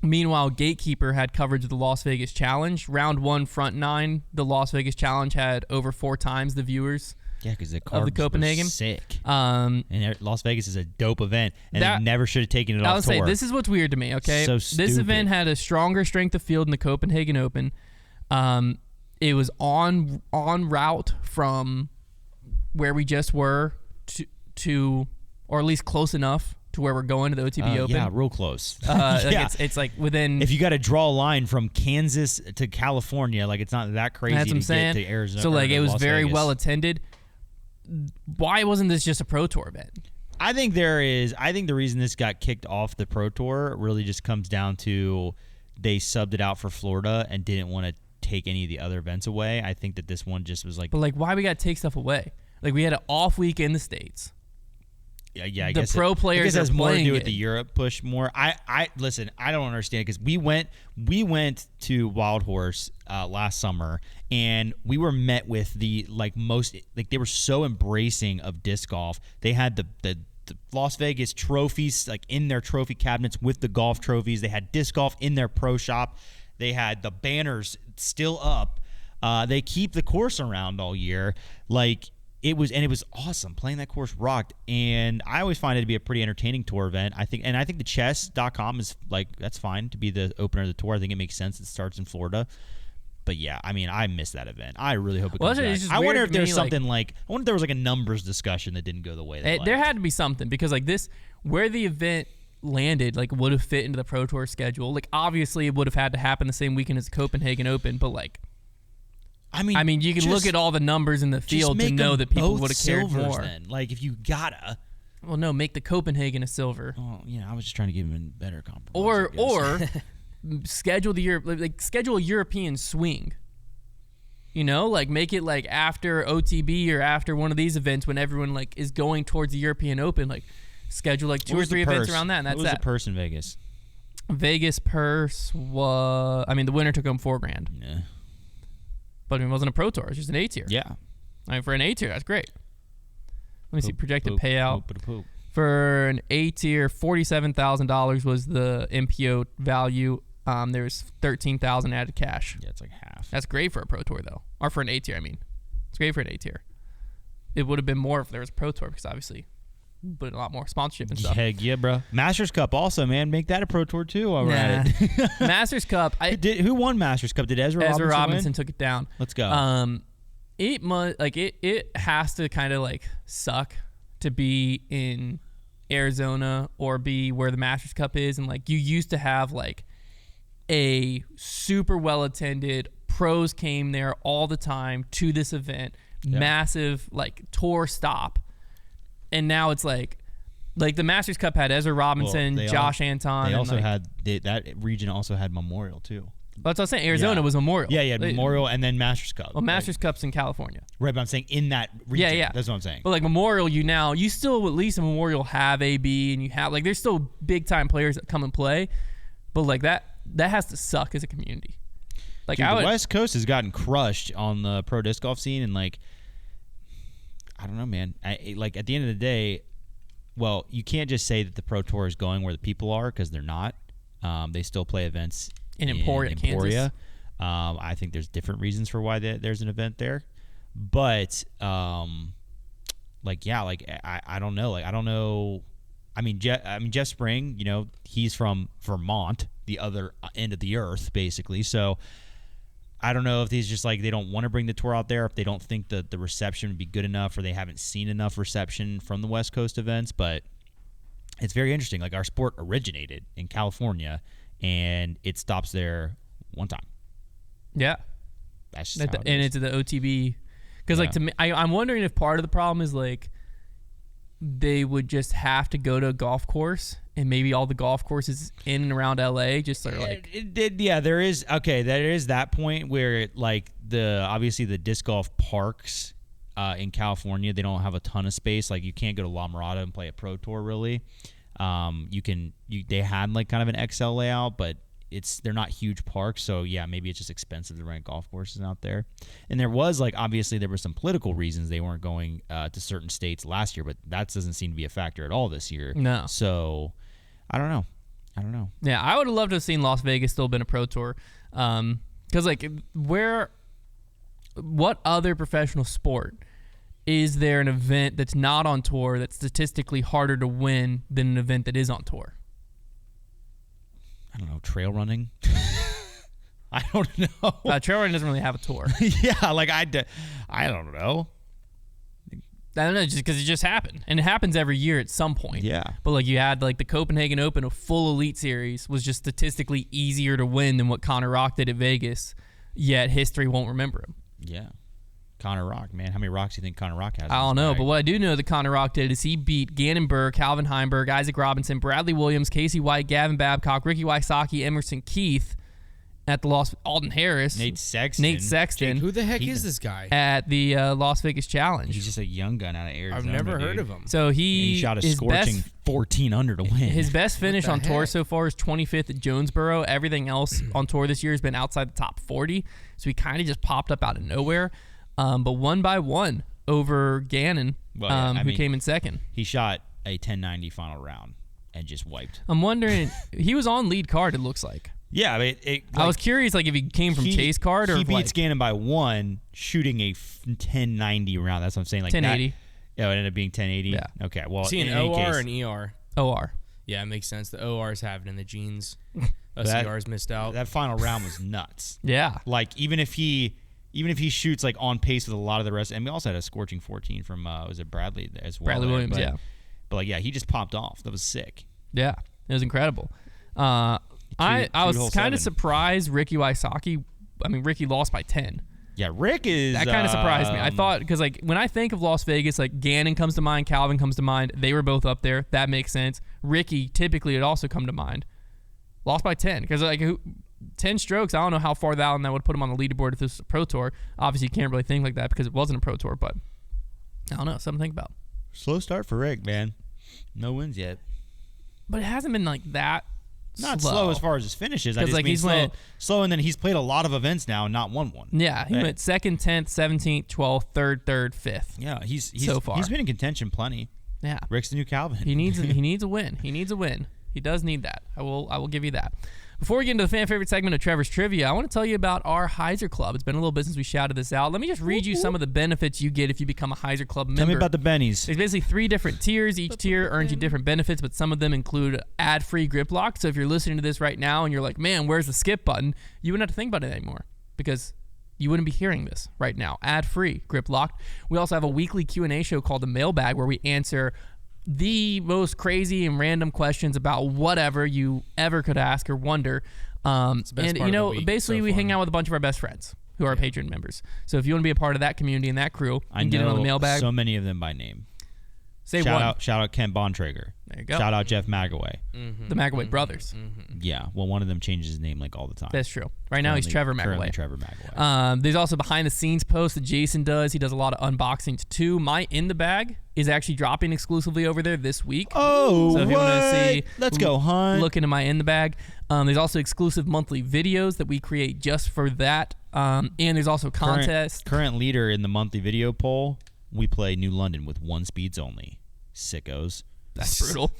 Meanwhile, Gatekeeper had coverage of the Las Vegas Challenge. Round 1, front 9, the Las Vegas Challenge had over 4 times the viewers.
Yeah, because the carbs
Copenhagen.
were sick.
Um,
And Las Vegas is a dope event, and
That-
they never should have taken it
I
off
would say
tour.
this is what's weird to me. Okay,
So
this
stupid.
event had a stronger strength of field in the Copenhagen Open. It was on route from where we just were to or at least close enough to where we're going to the OTB Open.
Yeah, real close.
Like
yeah.
it's like within.
If you got to draw a line from Kansas to California, like it's not that crazy
That's what I'm
to
saying.
get to Arizona.
So like
or
it was
Las
very
Vegas.
well attended. Why wasn't this just a Pro Tour event?
I think the reason this got kicked off the Pro Tour really just comes down to they subbed it out for Florida and didn't want to take any of the other events away. I think that this one just was like,
But like, why we got to take stuff away? Like, we had an off week in the States.
yeah, I
The
guess
pro players
I guess it has
are
more to
playing
do with
it.
the Europe push more. I listen. I don't understand because we went to Wild Horse last summer, and we were met with the most they were so embracing of disc golf. They had the Las Vegas trophies in their trophy cabinets with the golf trophies. They had disc golf in their pro shop. They had the banners still up. They keep the course around all year. It was awesome. Playing that course rocked, and I always find it to be a pretty entertaining tour event. I think the chess.com is that's fine to be the opener of the tour. I think it makes sense. It starts in Florida. But yeah, I mean, I missed that event. I really hope it comes back. I wonder if there's something I wonder if there was a numbers discussion that didn't go the way they liked.
There had to be something because where the event landed would have fit into the Pro Tour schedule. Obviously it would have had to happen the same weekend as the Copenhagen Open, but I mean, you can look at all the numbers in the field to know that people would have cared more.
Then, if you gotta.
Well, no, make the Copenhagen a silver.
Oh, I was just trying to give him a better compromise.
Or schedule schedule a European swing. Make it after OTB or after one of these events when everyone is going towards the European Open. Schedule 2 or 3 events around that, and that's
what was the purse in Vegas?
Vegas purse was. The winner took home $4,000.
Yeah.
But it wasn't a Pro Tour. It was just an A tier.
Yeah.
For an A tier, that's great. Let me see projected payout.
Poop.
For an A tier, $47,000 was the MPO value. There was $13,000 added cash.
Yeah, it's half.
That's great for a Pro Tour though, or for an A tier. It's great for an A tier. It would have been more if there was a Pro Tour because obviously, put a lot more sponsorship and stuff.
Yeah, bro. Masters Cup also, man. Make that a Pro Tour too. While we're at it.
Masters Cup.
Who won Masters Cup? Did Ezra
Robinson
win?
took it down.
Let's go.
It has to kind of suck to be in Arizona or be where the Masters Cup is, and you used to have a super well attended pros came there all the time to this event, massive tour stop, and now it's the Masters Cup had Ezra Robinson, Josh Anton.
They also had that region also had Memorial too.
That's what I'm saying. Arizona was Memorial.
Yeah, yeah, Memorial and then Masters Cup.
Well, Masters Cup's in California.
Right, but I'm saying in that region. Yeah. That's what I'm saying.
But Memorial, you still at least in Memorial have AB, and you have there's still big time players that come and play, but that has to suck as a community.
Dude, the West Coast has gotten crushed on the pro disc golf scene, and I don't know, man. At the end of the day, well, you can't just say that the Pro Tour is going where the people are because they're not. They still play events
in Emporia, Kansas.
I think there's different reasons for why there's an event there, but I don't know. I don't know. Jeff Spring, he's from Vermont, the other end of the earth, basically. So I don't know if he's just they don't want to bring the tour out there, if they don't think that the reception would be good enough, or they haven't seen enough reception from the West Coast events. But it's very interesting. Our sport originated in California, and it stops there one time.
Yeah.
That's just
and it's the OTB. Because to me, I'm wondering if part of the problem is they would just have to go to a golf course, and maybe all the golf courses in and around LA just are
there is that point where obviously the disc golf parks in California, they don't have a ton of space. You can't go to La Mirada and play a pro tour really. They had kind of an XL layout, but they're not huge parks, so yeah, maybe it's just expensive to rent golf courses out there. And there was obviously there were some political reasons they weren't going to certain states last year, but that doesn't seem to be a factor at all this year.
No.
So I don't know.
Yeah, I would have loved to have seen Las Vegas still been a pro tour, because what other professional sport is there an event that's not on tour that's statistically harder to win than an event that is on tour?
I don't know, trail running. I don't know.
Trail running doesn't really have a tour.
Yeah, I don't know.
I don't know, just because it just happened, and it happens every year at some point.
Yeah.
But you had the Copenhagen Open, a full elite series, was just statistically easier to win than what Konner Rock did at Vegas. Yet history won't remember him.
Yeah. Konner Rock, man. How many rocks do you think Konner Rock has?
I don't know, but what I do know that Konner Rock did is he beat Gannon Burr, Calvin Heimberg, Isaac Robinson, Bradley Williams, Casey White, Gavin Babcock, Ricky Wysocki, Emerson Keith at the Alden Harris.
Nate Sexton.
Jake, who the heck is this guy?
At
Who the heck
Jake-
is this guy?
at the Las Vegas Challenge.
He's just a young gun out of Arizona.
I've never heard
dude.
of him.
So
He shot a
his
scorching
best
14 under to win.
His best finish
the
on tour
heck?
so far is 25th at Jonesboro. Everything else on tour this year has been outside the top 40. So he kind of just popped up out of nowhere. But one by one over Gannon,
Well, yeah, I
who
mean-
came in second.
He shot a 1090 final round and just wiped.
I'm wondering, he was on lead card, it looks like.
Yeah, I mean,
I was curious if he came from chase card or
he
if,
beat
like,
Gannon by 1, shooting a 1090 round. That's what I'm saying. Like
1080.
Yeah, it ended up being 1080.
Yeah.
Okay. Well,
Is he
in
an
any
OR
case,
or an ER?
OR.
Yeah, it makes sense. The ORs have it in the genes.
That-
OCRs missed out.
that final round was nuts.
Yeah.
Like even if he shoots like on pace with a lot of the rest, and we also had a scorching 14 from was it Bradley as well?
Bradley
there,
Williams,
but,
yeah.
But like he just popped off. That was sick.
Yeah. It was incredible. I was
hole
kind of
7.
surprised Ricky Wysocki. I mean, Ricky lost by 10.
Yeah, Rick is.
That kind of surprised me. I thought, because like when I think of Las Vegas, like Gannon comes to mind, Calvin comes to mind. They were both up there. That makes sense. Ricky typically would also come to mind. Lost by 10 because like 10 strokes. I don't know how far that would put him on the leaderboard if this was a pro tour. Obviously, you can't really think like that because it wasn't a pro tour. But I don't know. Something to think about.
slow start for Rick, man. No wins yet.
But it hasn't been like that.
Not slow as far as his finishes. I
'Cause,
just
like,
mean
he's
slow,
went-
slow, and then he's played a lot of events now and not won one.
Yeah, he
Right.
went 2nd, 10th, 17th, 12th, 3rd, 5th.
Yeah, he's
So far.
he's been in contention plenty.
Yeah.
Rick's the new Calvin.
He needs a win. He needs a win. He does need that. I will give you that. Before we get into the fan favorite segment of Trevor's Trivia, I want to tell you about our Heiser Club. It's been a little bit since we shouted this out. Let me just read you some of the benefits you get if you become a Heiser Club member.
Tell me about the bennies.
There's basically 3 different tiers. Each tier earns you different benefits, but some of them include ad-free grip lock. So if you're listening to this right now and you're like, man, where's the skip button? You wouldn't have to think about it anymore because you wouldn't be hearing this right now. Ad-free grip lock. We also have a weekly Q&A show called The Mailbag where we answer the most crazy and random questions about whatever you ever could ask or wonder.
the best
And,
part
you
of
know,
the week.
basically
So
we hang
fun.
out with a bunch of our best friends who are Patreon members. So if you want to be a part of that community and that crew, you
I
can get in on the
know
mailbag.
so many of them by name.
Say
shout
one.
out Ken Bontrager.
There you go.
Shout out Jeff McAway.
The McAway brothers.
Yeah, well, one of them changes his name like all the time.
That's true. Right now he's Trevor
Currently
McAway.
Trevor McAway.
There's also behind the scenes posts that Jason does. He does a lot of unboxings too. My In the Bag is actually dropping exclusively over there this week.
Oh,
so if you want to see,
let's go hunt.
look into my In the Bag. There's also exclusive monthly videos that we create just for that. And there's also contests.
Current leader in the monthly video poll. We play New London with 1 speeds only. Sickos.
That's brutal.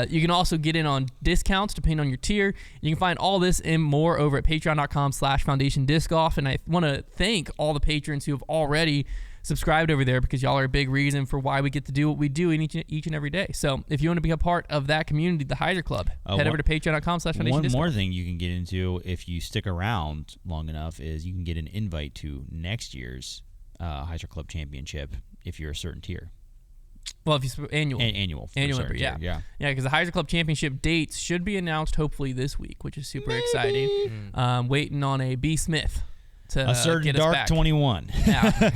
You can also get in on discounts depending on your tier. You can find all this and more over at patreon.com/foundation disc golf. And I want to thank all the patrons who have already subscribed over there because y'all are a big reason for why we get to do what we do in each and every day. So if you want to be a part of that community, the Heiser Club, head over to patreon.com/foundation
One
disc
more
golf.
thing you can get into if you stick around long enough is you can get an invite to next year's Heiser Club Championship if you're a certain tier.
Well, if you annual.
Annual. for a
Annual
certain
member,
tier,
Yeah, because the Heiser Club Championship dates should be announced hopefully this week, which is super exciting. Waiting on a B. Smith to
A certain
get us
Dark
back.
21.
Yeah.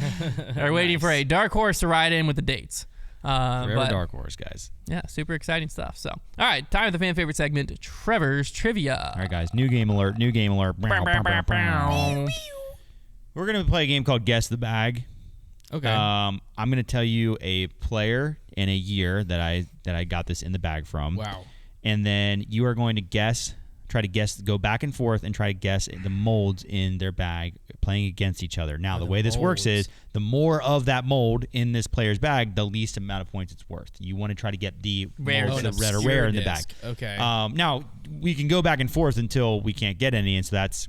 They're waiting for a dark horse to ride in with the dates.
Forever
But
Dark Horse, guys.
yeah, super exciting stuff. So, all right, time for the fan favorite segment, Trevor's Trivia.
All right, guys. New game alert. New game alert.
Bow, bow, bow, bow.
We're going to play a game called Guess the Bag.
Okay.
I'm going to tell you a player and a year that I got this in the bag from.
Wow.
And then you are going to try to guess, go back and forth and try to guess the molds in their bag playing against each other. Now, the way this works
molds.
is the more of that mold in this player's bag, the least amount of points it's worth. You want to try to get the
Rare
molds
stuff.
that are rare in the bag.
Disc. Okay.
Now, we can go back and forth until we can't get any, and so that's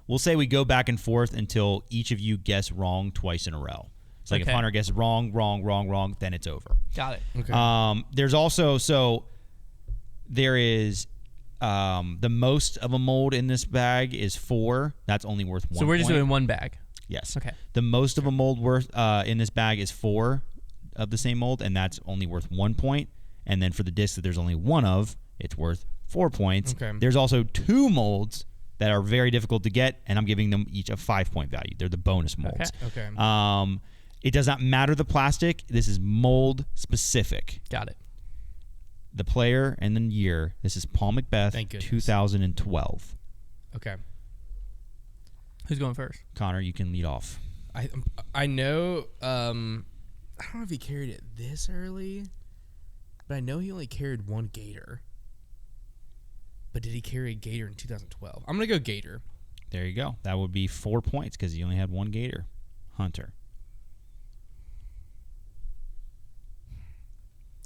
we'll say we go back and forth until each of you guess wrong twice in a row. It's like
Okay.
if Hunter guesses wrong, then it's over.
Got it.
okay.
There's also there is the most of a mold in this bag is 4. That's only worth 1
So we're just
point.
doing one bag.
Yes.
Okay.
The most of a mold worth in this bag is 4 of the same mold, and that's only worth 1 point. And then for the disc that there's only 1 of, it's worth 4 points.
Okay.
There's also 2 molds that are very difficult to get, and I'm giving them each a 5-point value. They're the bonus molds.
Okay.
It does not matter the plastic. This is mold specific.
Got it.
the player and the year. This is Paul Macbeth,
Thank goodness.
2012.
Okay.
Who's going first?
Connor, you can lead off.
I know. I don't know if he carried it this early, but I know he only carried one Gator. But did he carry a Gator in 2012? I'm gonna go Gator.
There you go. That would be 4 points because he only had one Gator. Hunter.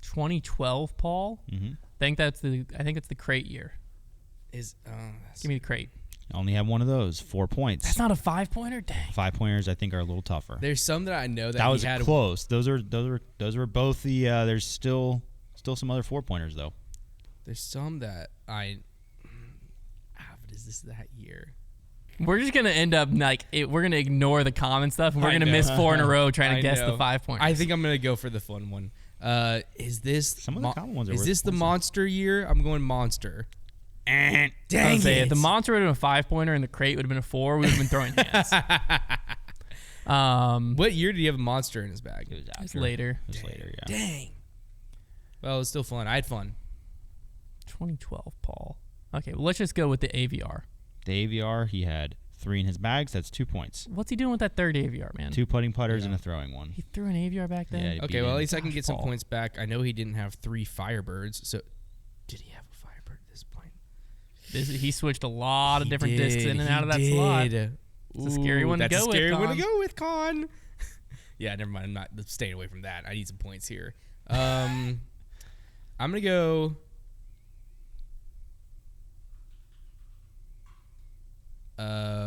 2012, Paul.
Mm-hmm.
I think it's the crate year. Give me the crate.
Only have one of those. 4 points.
That's not a 5-pointer. Dang.
5-pointers, I think, are a little tougher.
There's some that I know that
That
he
was
had
close. Those were both the. There's still some other 4-pointers though.
There's some that I. But is this that year?
We're just gonna end up we're gonna ignore the common stuff, and we're
I
gonna
know.
miss 4 in a row trying to
I
guess
know.
the 5-pointers.
I think I'm gonna go for the fun one. Is this
Some of the common ones are
Is
worth
this the
points.
monster year? I'm going monster.
I
Dang
would say
it!
if the monster would have been a 5-pointer and the crate would have been a 4, we would have been throwing hands.
What year did he have a monster in his bag?
It was
It's
after.
later.
It was later, yeah.
Dang. Well, it was still fun. I had fun.
2012, Paul. Okay, well, let's just go with the AVR.
The AVR, he had 3 in his bags. That's 2 points.
What's he doing with that third AVR, man?
2 putting putters
Yeah.
and a throwing one.
He threw an AVR back then?
Yeah, he
Okay,
beat
well, at
him.
least I can get some
Paul.
points back. I know he didn't have 3 Firebirds, so did he have a Firebird at this point?
He switched a lot of different discs in and out of that slot. It's a scary one to
that's
go
a
with,
scary one to
Con.
go with, Con. Yeah, never mind. I'm not staying away from that. I need some points here. I'm gonna go.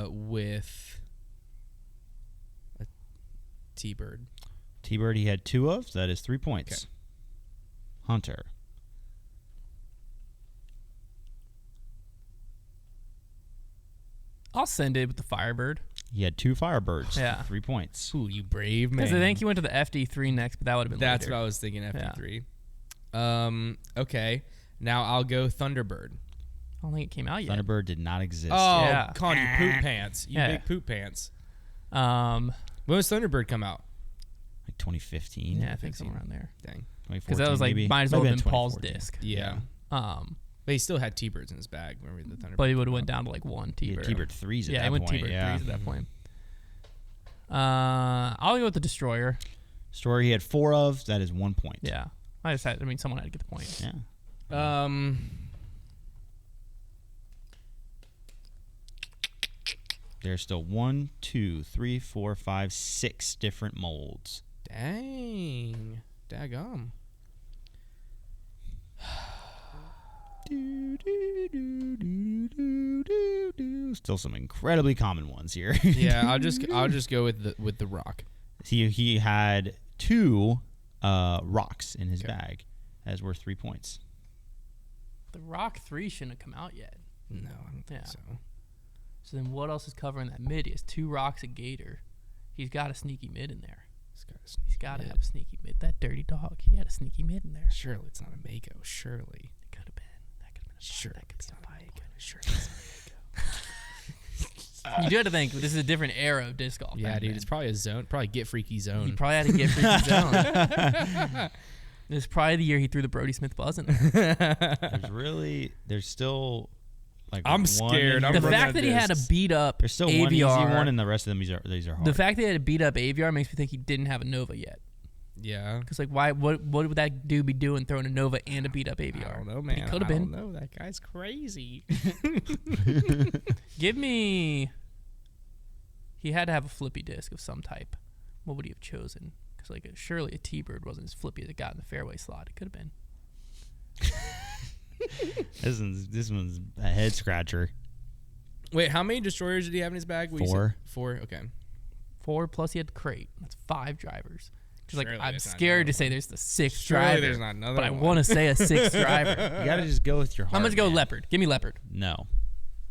With a T-Bird.
T-Bird, he had 2 of. So that is 3 points.
Okay.
Hunter.
I'll send it with the Firebird.
He had 2 Firebirds.
Yeah.
3 points.
Ooh, you brave man.
Because I think he went to the FD3 next, but that would have been
That's
later.
what I was thinking. FD3. Okay. Now I'll go Thunderbird.
I don't think it came out yet.
Thunderbird did not exist.
Oh,
Yeah.
Con, you poop pants. You
Yeah.
big poop pants.
Um,
When was Thunderbird come out?
Like 2015.
yeah, I think somewhere around there.
Dang.
Because that was like
maybe.
might as well have
Might
been Paul's
2014.
disc.
Yeah. But he still had T-Birds in his bag. Remember the Thunderbird?
But he would have went down to like 1
He had
T-Bird.
T-Bird 3s at
Yeah,
that
he went
point.
T-Bird
yeah.
3s at that point. I'll go with the Destroyer.
Story he had 4 of. That is 1 point.
Yeah. Someone had to get the point.
Yeah. There's still 1, 2, 3, 4, 5, 6 different molds.
Dang. Daggum.
Still some incredibly common ones here.
Yeah, I'll just go with the rock.
He had 2 rocks in his
Okay.
bag. That is worth 3 points.
The Rock 3 shouldn't have come out yet.
No, I don't think
Yeah.
so.
So then what else is covering that mid? He has 2 rocks, a Gator. He's got a sneaky mid in there. He's got to have a sneaky mid. That dirty dog, he had a sneaky mid in there.
Surely it's not a Mako. Surely.
It could have been. That could have been a
Sure.
That could
It's
be
not
a
a
Mako.
Mako. Surely it's not a Mako.
You do have to think, this is a different era of disc golf.
Yeah,
back
dude.
then.
It's probably a zone. Probably Get Freaky
He
zone.
probably had to get freaky zone. This is probably the year he threw the Brody Smith buzz in there.
There's still like
I'm
one
scared.
in
I'm
The
here.
running
fact
out
that
of
he had a
discs.
beat up
There's still one easy
AVR,
one, and the rest of them these are hard.
the fact that he had a beat up AVR makes me think he didn't have a Nova yet.
Yeah.
Because like, what would that dude be doing throwing a Nova and a beat up AVR?
I don't know,
But
man.
He could have
I
been.
don't know. That guy's crazy.
Give me. He had to have a flippy disc of some type. What would he have chosen? Because like surely a T-Bird wasn't as flippy as it got in the fairway slot. It could have been.
this one's a head scratcher.
Wait, how many destroyers did he have in his bag? What you
4.
said? 4. Okay.
4 plus he had the crate. That's 5 drivers. Because like
Surely
I'm
there's not
scared
another
to say
one.
there's the 6th
Surely
driver.
there's not another
but I
one.
want to say a 6th driver.
You gotta just go with your heart.
I'm gonna go
man.
leopard. Give me leopard.
No,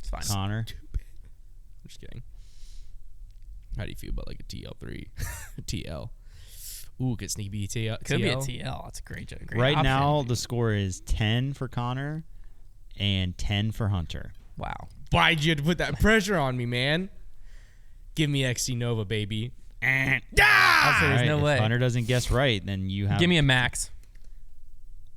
It's fine.
Connor.
I'm just kidding. How do you feel about like a TL3? TL. Ooh, could sneak be TL.
Could be a TL. That's a great joke. Great
Right
option.
now, the score is 10 for Connor and 10 for Hunter.
Wow.
Why'd you have to put that pressure on me, man? Give me XC Nova, baby.
I'll say there's no
If
way.
Hunter doesn't guess right, then you have.
Give me a max.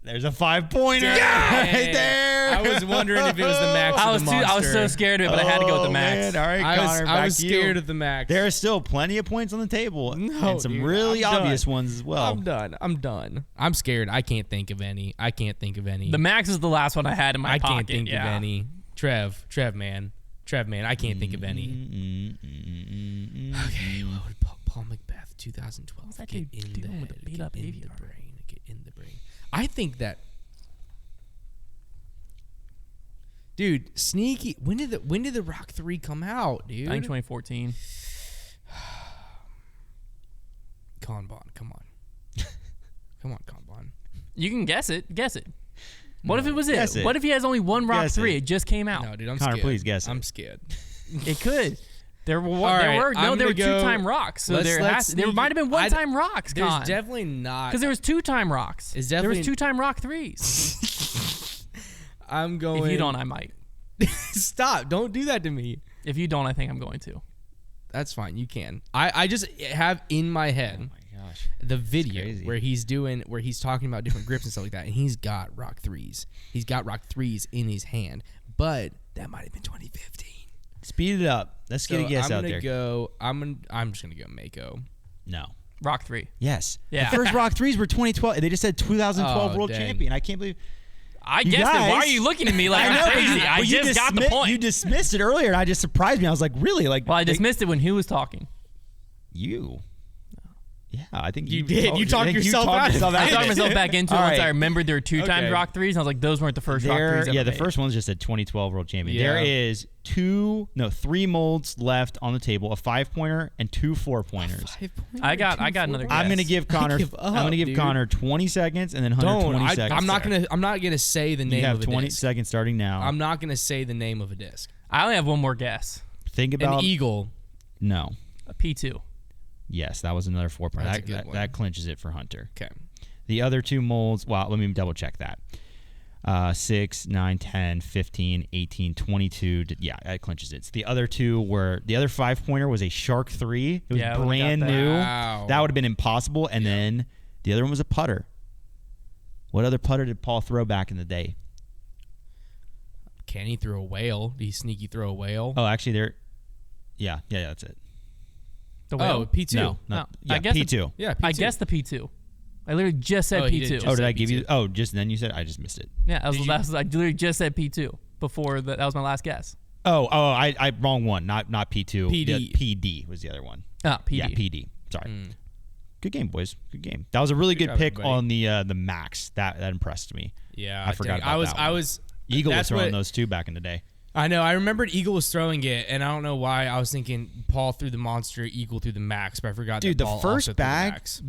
There's a 5-pointer right there.
I was wondering if it was the max.
I
or
was
the
too, I was
monster.
so scared of it, but I had to go with the max.
Man. All right, Connor,
I was
back to you.
scared of the max.
There are still plenty of points on the table,
No,
and some
dude,
really
I'm
obvious
done.
ones as well.
I'm done. I'm scared. I can't think of any.
The max is the last one I had in my
I
pocket.
can't think
yeah.
of any. Trev, man. I can't think of any. Okay, what would Paul Macbeth 2012
What's that
get
dude
in
doing
the
with the
head,
beat
get
up
in the
aviator?
brain, get in the brain. I think that, dude, sneaky. When did the Rock 3 come out, dude?
I think 2014.
Kanban, come on, Kanban.
You can guess it. Guess it. What if it was
Guess
it?
it.
What if he has only one Rock
Guess
3?
it.
It just came out.
No, dude, I'm
Connor,
scared.
please guess it.
I'm scared.
It could. There were
right, I'm
there were
gonna go-
2-time rocks. So there
sneak-
might have been 1-time rocks.
There's
Con.
definitely not.
Because there was 2-time rocks.
It's
There was
definitely-
2-time rock 3s.
I'm going.
If you don't, I might.
Stop! Don't do that to me.
If you don't, I think I'm going to.
That's fine. You can. I just have in my head
Oh my gosh.
the video
crazy.
where he's talking about different grips and stuff like that, and he's got Rock 3s. He's got Rock 3s in his hand, but that might have been 2015.
Speed it up. Let's get a guess out there.
I'm just gonna go Mako.
No.
Rock 3.
Yes.
Yeah.
The first Rock 3s were 2012. They just said 2012
Oh,
World
dang.
Champion. I can't believe.
I
You
guessed it. Why
guys-
are you looking at me like
I know,
I'm
but
crazy?
you-
I
but you
just got the
dismi-
point.
You dismissed it earlier, and I just surprised me. I was like, really? Like,
Well, I dismissed it when who was talking.
you. Yeah, I think
You did. You talked
I think
yourself
talked
out of
yourself
it.
I
out of
talked
it.
myself back into it
All
once
right.
I remembered there were 2-time
Okay.
Rock 3s, and I was like, those weren't the first Rock 3s ever
Yeah, the
made.
first one's just said 2012 World Champion.
Yeah.
There is 3 molds left on the table: a 5-pointer and 2 4-pointers.
I got another guess.
I'm gonna give Connor.
give up,
I'm gonna give
dude.
Connor 20 seconds and then Hunter
Don't.
20 seconds.
I'm not gonna say the
You
name
have
of a
20
disc.
seconds starting now.
I'm not gonna say the name of a disc.
I only have one more guess.
Think about
An eagle.
no.
A P2.
Yes, that was another 4-pointer.
That's a
That,
good
that,
one.
that clinches it for Hunter.
Okay.
The other 2 molds, well, let me double check that. 6, 9, 10, 15, 18, 22. Yeah, that clinches it. So the other 2 were, the other 5-pointer was a Shark 3. It was
Yeah, I would've
brand
got that.
new.
Wow.
That would have been impossible. And then the other one was a putter. What other putter did Paul throw back in the day?
Can he throw a whale? Did he sneaky throw a whale?
Oh, actually, yeah, that's it.
The
Oh,
whale.
P2.
No,
No,
yeah,
I guess
P2.
Yeah,
I
P2.
guessed the P2. I literally just said
Oh, he
P2.
did just
Oh, did
say
I give you?
P2.
Oh, just then you said I just missed it.
Yeah,
Did you-
I literally just said P2 before that was my last guess.
I wrong one. Not P2.
PD.
The PD was the other one.
Ah, PD.
Yeah, PD. Sorry.
Mm.
Good game, boys. Good game. That was a really good
job,
pick
everybody.
on the max. That impressed me.
Yeah,
I forgot
dang.
about that
I
one.
was.
Eagle was
that's
throwing
what-
those too back in the day.
I know. I remembered Eagle was throwing it, and I don't know why. I was thinking Paul threw the monster, Eagle through the max, but I forgot.
Dude,
that
the
Paul
first
also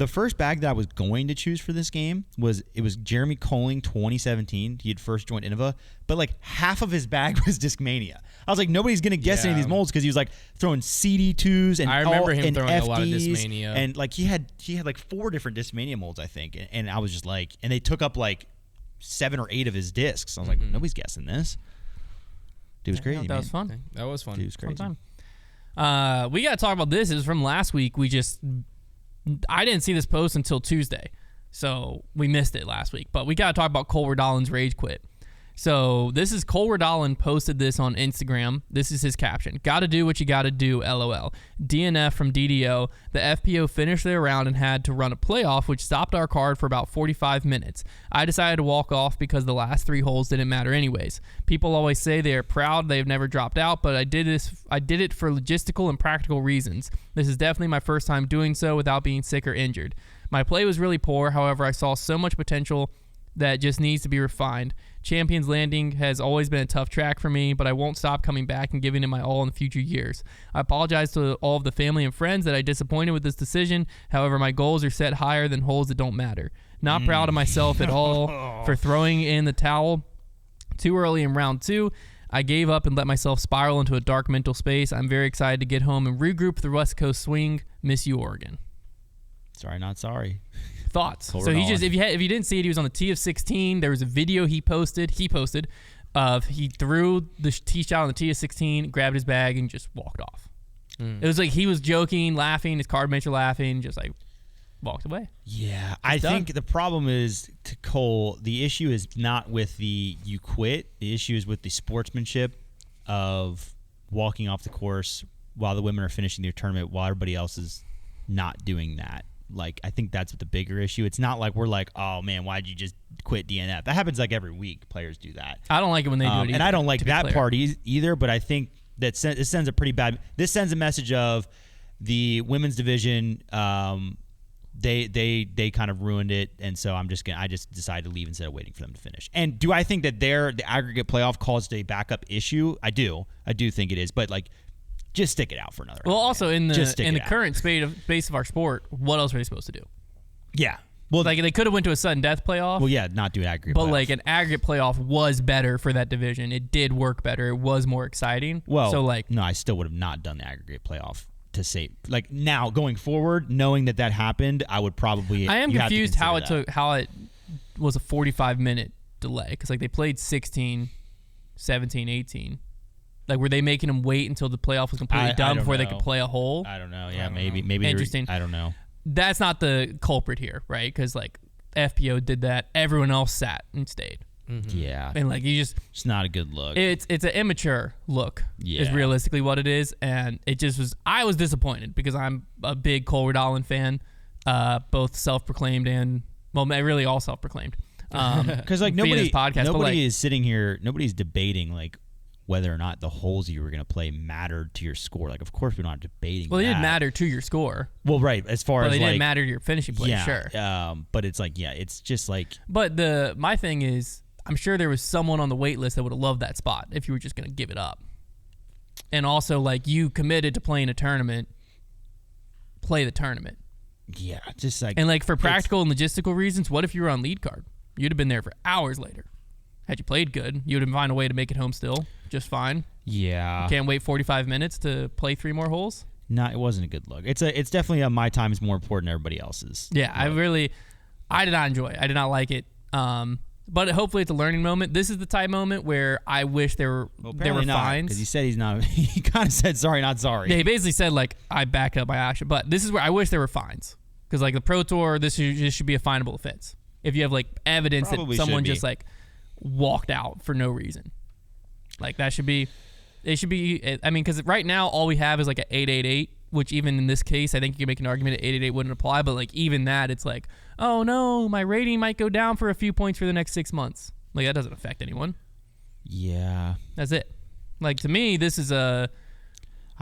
threw
bag that I was going to choose for this game was Jeremy Colling 2017. He had first joined Innova, but like half of his bag was Discmania. I was like, nobody's gonna guess any of these
Yeah.
molds because he was like throwing CD2s and
I remember him
and
throwing a lot of
FDs,
Discmania.
and like he had like 4 different Discmania molds, I think, and I was just like, and they took up like 7 or 8 of his discs. I was like, nobody's guessing this. Dude was crazy,
that
man.
was fun.
That was fun.
Dude was crazy.
Fun time. We got to talk about this. It was from last week. I didn't see this post until Tuesday, so we missed it last week. But we got to talk about Cole Redalen's rage quit. So this is Cole Redalen posted this on Instagram. This is his caption. Gotta do what you gotta do, LOL. DNF from DDO. The FPO finished their round and had to run a playoff, which stopped our card for about 45 minutes. I decided to walk off because the last 3 holes didn't matter anyways. People always say they are proud they've never dropped out, but I did it for logistical and practical reasons. This is definitely my first time doing so without being sick or injured. My play was really poor, however, I saw so much potential that just needs to be refined. Champions Landing has always been a tough track for me, but I won't stop coming back and giving it my all in the future years. I apologize to all of the family and friends that I disappointed with this decision. However, my goals are set higher than holes that don't matter. Not proud of myself at all for throwing in the towel too early in round 2. I gave up and let myself spiral into a dark mental space. I'm very excited to get home and regroup the West Coast swing. Miss you, Oregon.
Sorry, not sorry.
Thoughts.
Cole
So he
Redalen.
just if you didn't see it, he was on the tee of 16. There was a video he posted of he threw the tee shot on the tee of 16, grabbed his bag and just walked off. It was like he was joking, laughing, his card mates were laughing, just like walked away.
Yeah, I think the problem is, to Cole, the issue is not with the you quit. The issue is with the sportsmanship of walking off the course while the women are finishing their tournament while everybody else is not doing that. Like, I think that's the bigger issue. It's not like we're like, oh, man, why'd you just quit DNF? That happens like every week. Players do that.
I don't like it when they do it either,
and I don't like that
clear.
part either, but I think that it sends a pretty bad – this sends a message of the women's division they kind of ruined it, and so I just decided to leave instead of waiting for them to finish. And do I think that the aggregate playoff caused a backup issue? I do think it is, but like, just stick it out for another.
Well,
round,
also
man.
in the current space of our sport, what else are they supposed to do?
Yeah, well,
Like, they could have went to a sudden death playoff.
well, yeah, not do an aggregate.
But
playoff.
like, an aggregate playoff was better for that division. It did work better. It was more exciting.
well,
so like,
no, I still would have not done the aggregate playoff to save. Like, now going forward, knowing that had I would probably.
I am
you have to
confused how it
consider
took, how it was a 45-minute delay, because like they played 16, 17, 18. Like, were they making them wait until the playoff was completely done before they could play a hole?
I don't know. Yeah, maybe
Interesting.
I don't know.
That's not the culprit here, right? Because like FPO did that, everyone else sat and stayed,
Yeah,
and like, you just,
it's not a good look.
it's an immature look. Is
Yeah.
realistically what it is, and it just was. I was disappointed because I'm a big Cole Redalen fan, both self-proclaimed and, well, really all self-proclaimed.
Because like
via
nobody,
this podcast, but,
nobody
like,
is sitting here. Nobody's debating like whether or not the holes you were going to play mattered to your score. Like, of course, we're not debating.
well, it
that.
didn't matter to your score,
Well, right. As far
but
as
it
like,
didn't matter to your finishing play.
yeah.
Sure.
But it's like, yeah, it's just like,
But my thing is, I'm sure there was someone on the wait list that would have loved that spot if you were just going to give it up. And also, like, you committed to playing a tournament, play the tournament.
yeah, just like,
And like, for practical and logistical reasons, what if you were on lead card? You'd have been there for hours later. Had you played good, you would have found a way to make it home still just fine.
yeah,
Can't wait 45 minutes to play 3 more holes.
it wasn't a good look. It's definitely my time is more important than everybody else's.
Yeah, I did not enjoy it. I did not like it. But hopefully it's a learning moment. This is the type moment where I wish there were fines.
Because he said he's not. He kind of said sorry, not sorry.
Yeah, he basically said, like, I backed up my action. But this is where I wish there were fines. Because, like, the Pro Tour, this should be a finable offense. If you have, like, evidence
Probably
that someone
should be.
just, like, walked out for no reason. Like, that should be, it should be, I mean, because right now all we have is, like, an 888, which even in this case, I think you can make an argument that 888 wouldn't apply. But, like, even that, it's like, oh, no, my rating might go down for a few points for the next 6 months. Like, that doesn't affect anyone.
Yeah,
That's it. Like, to me, this is a...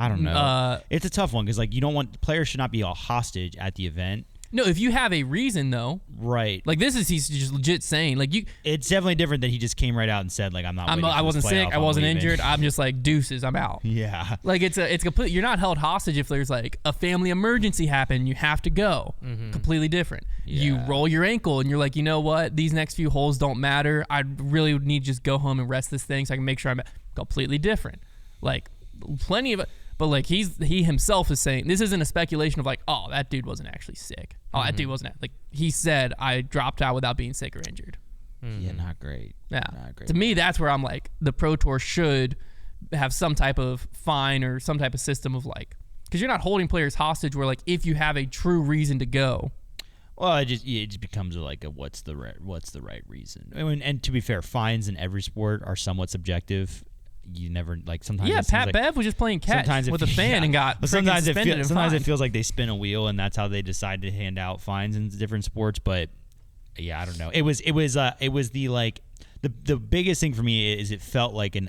I don't know. It's a tough one because like you don't want players should not be all hostage at the event.
No, if you have a reason, though.
Right.
Like, he's just legit saying, like, you...
It's definitely different than he just came right out and said like I
wasn't sick, I wasn't injured, I'm just like, deuces, I'm out.
Yeah.
Like, it's complete. You're not held hostage if there's like a family emergency happen, you have to go. Completely different. You
Yeah.
roll your ankle and you're like, you know what? These next few holes don't matter. I really would need to just go home and rest this thing so I can make sure I'm completely different. Like, plenty of it. But like he himself is saying, this isn't a speculation of like, oh, that dude wasn't actually sick. Oh, that dude wasn't, like, he said I dropped out without being sick or injured.
Yeah, not great.
Yeah.
Not great.
To me, that's where I'm like, the Pro Tour should have some type of fine or some type of system of like, because you're not holding players hostage where like, if you have a true reason to go.
Well, it just becomes like a what's the right reason. I mean, and to be fair, fines in every sport are somewhat subjective. You never like sometimes.
Yeah,
it seems
Pat
like,
Bev was just playing catch with a fan and got
But
freaking suspended and
sometimes it
fined.
feels like they spin a wheel and that's how they decide to hand out fines in different sports. But yeah, I don't know. It was the like the biggest thing for me is it felt like an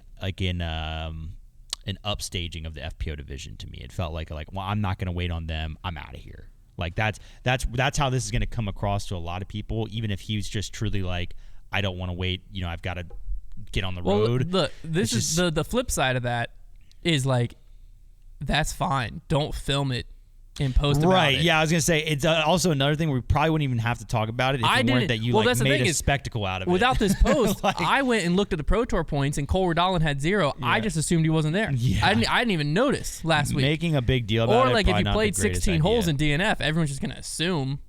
upstaging of the FPO division to me. It felt like well, I'm not going to wait on them. I'm out of here. Like that's how this is going to come across to a lot of people. Even if he's just truly like, I don't want to wait. You know, I've got to get on the road.
Look, this is the flip side of that is like, that's fine. Don't film it and post about
Right.
it.
Yeah, I was gonna say it's also another thing we probably wouldn't even have to talk about it if it weren't that you
Well,
like
that's the
made
thing
a
is,
spectacle out of it.
Without this post,
Like-
I went and looked at the Pro Tour points, and Cole Redalen had 0. I just assumed he wasn't there.
Yeah.
I didn't even notice last week.
Making a big deal about
Or
it.
like if
probably
you
not
played
the greatest
16 holes
idea.
in DNF, everyone's just gonna assume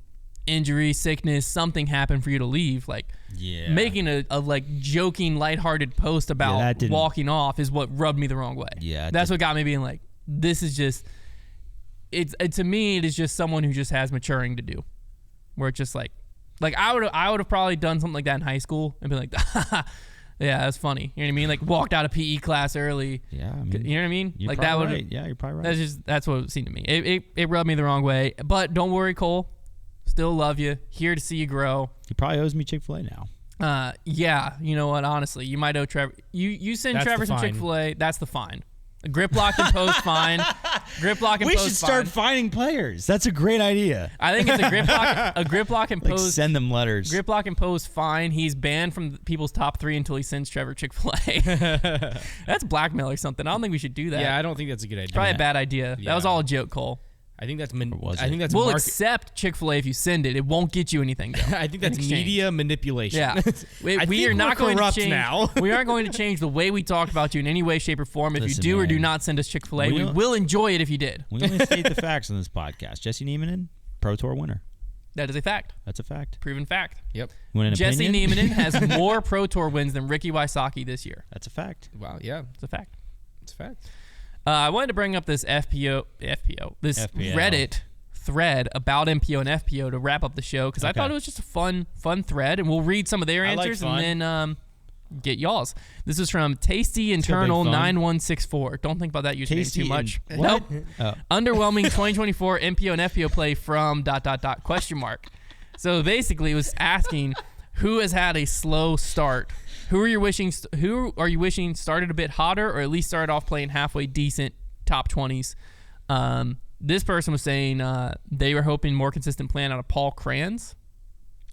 injury, sickness, something happened for you to leave. Like,
Yeah.
making a like joking, lighthearted post about
that didn't-
walking off is what rubbed me the wrong way.
Yeah, it
that's what got me being like, this is just. To me, it is just someone who just has maturing to do. where it's just like I would have probably done something like that in high school and be like, yeah, that's funny. You know what I mean? Like walked out of PE class early.
Yeah, I mean,
you know what I mean?
You're
Like
probably
that would.
right. Yeah, you're probably right.
That's what it seemed to me. It rubbed me the wrong way. But don't worry, Cole. Still love you. Here to see you grow.
He probably owes me Chick-fil-A now.
Yeah. You know what? Honestly, you might owe Trevor. You send
That's
Trevor
the
some
fine.
Chick-fil-A. That's the fine. A grip lock and post fine. Grip lock and
We
post
should start
fine.
finding players. That's a great idea.
I think it's a grip lock and
Like
post.
send them letters.
Grip lock and post fine. He's banned from people's top 3 until he sends Trevor Chick-fil-A. That's blackmail or something. I don't think we should do that.
Yeah, I don't think that's a good idea.
Probably a bad idea. That was
Yeah.
all a joke, Cole.
I think that's
was
I think
it?
that's
We'll
market-
accept Chick-fil-A if you send it. It won't get you anything, though.
I think that's
in exchange.
media manipulation.
Yeah. We
I think
are not
we're
going to
corrupt
change.
now.
We aren't going to change the way we talk about you in any way, shape, or form. If
Listen,
you do or do
man.
not send us Chick-fil-A,
We
we
don't-
will enjoy it if you did.
We only state the facts on this podcast. Jesse Niemanen, Pro Tour winner.
That is a fact.
That's a fact.
Proven fact.
Yep.
You want an
Jesse
opinion?
Niemanen has more Pro Tour wins than Ricky Wysocki this year.
That's a fact.
Wow. Yeah.
It's a fact.
It's a fact.
I wanted to bring up this this
FPL.
Reddit thread about MPO and FPO to wrap up the show because I
Okay.
thought it was just a fun thread, and we'll read some of their
I like
answers
fun.
and then get y'all's. This is from Tasty
gonna be
Internal
fun.
9164. Don't think about that username
Tasty
too much.
in- what?
Nope.
Oh.
Underwhelming 2024 MPO and FPO play from ... So basically, it was asking who has had a slow start. Who are you wishing started a bit hotter or at least started off playing halfway decent top 20s? This person was saying they were hoping more consistent plan out of Paul Kranz.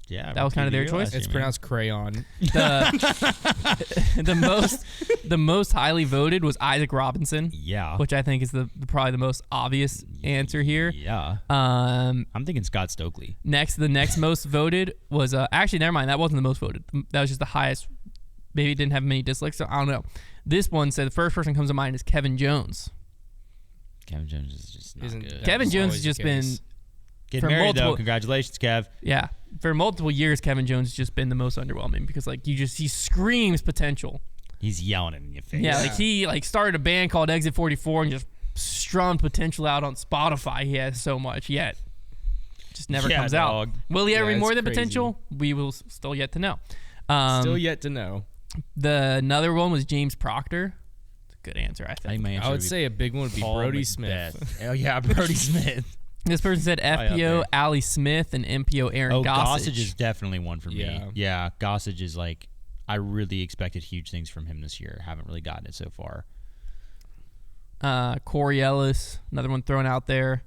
Yeah,
That was kind of their
TBU
choice?
last year,
It's
man.
pronounced crayon.
The most highly voted was Isaac Robinson,
Yeah.
which I think is probably the most obvious answer here.
Yeah. I'm thinking Scott Stokely.
The next most voted was actually never mind. That wasn't the most voted. That was just the highest. Maybe it didn't have many dislikes. So I don't know. This one said the first person that comes to mind is Kevin Jones.
Kevin Jones is just not
Isn't
good.
that-
Kevin
was
Jones
always
has
the
just been
case.
Getting
for
married
multiple-
though. Congratulations, Kev.
yeah for multiple years. Kevin Jones has just been the most underwhelming because he screams potential.
He's yelling it in your face.
Yeah, like he started a band called Exit 44 and just strummed potential out on Spotify. He has so much yet. Just never
Yeah,
comes
dog.
out. Will he ever
Yeah,
be more
it's
than
crazy.
potential? We will still yet to know.
Still yet to know.
Another one was James Proctor. It's a good answer, I
I think
think.
my answer
I would
be
say a big one would be
Paul
Brody
Macbeth.
Smith.
Oh yeah, Brody Smith.
This person said
Probably up
FPO,
there.
Ali Smith, and MPO Aaron
Oh,
Gossage.
Gossage is definitely one for me.
Yeah.
Yeah, Gossage is like, I really expected huge things from him this year. Haven't really gotten it so far.
Corey Ellis, another one thrown out there.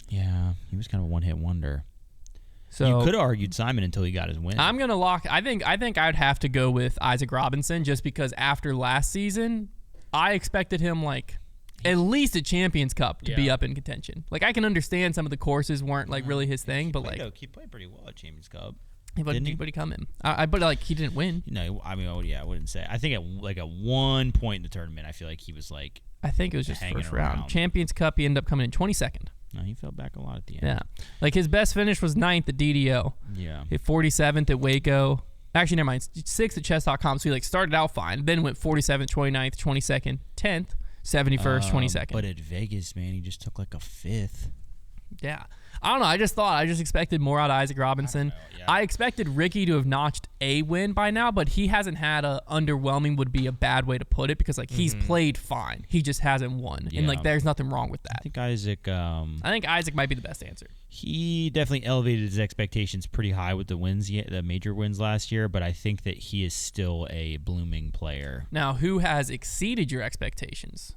Yeah, he was kind of a one-hit wonder.
So
You could have argued Simon until he got his win.
I'm gonna lock. I think I'd have to go with Isaac Robinson just because after last season, I expected him like at least a Champions Cup to be
Yeah.
up in contention. Like I can understand some of the courses weren't like really his thing, but like
he played pretty well at Champions Cup.
but
he?
he come in. But like he didn't win.
No, I mean, I wouldn't say. I think at one point in the tournament, I feel like he was like,
I think it was just
Hanging
first round.
around.
Champions Cup, he ended up coming in 22nd.
no, he fell back a lot at the end.
Yeah, like his best finish was 9th at DDO.
Yeah.
Hit 47th at Waco. Actually, never mind. 6th at chess.com. So he like started out fine, then went 47th, 29th, 22nd, 10th, 71st, 22nd.
But at Vegas, man, he just took like a 5th.
Yeah. I don't know. I just expected more out of Isaac Robinson.
yeah.
I expected Ricky to have notched a win by now, but he hasn't had a underwhelming would be a bad way to put it because like he's played fine. He just hasn't won. And like
Yeah.
there's nothing wrong with
I
that.
think Isaac,
I think Isaac might be the best answer.
he definitely elevated his expectations pretty high with the wins, the major wins last year, but I think that he is still a blooming player.
Now, who has exceeded your expectations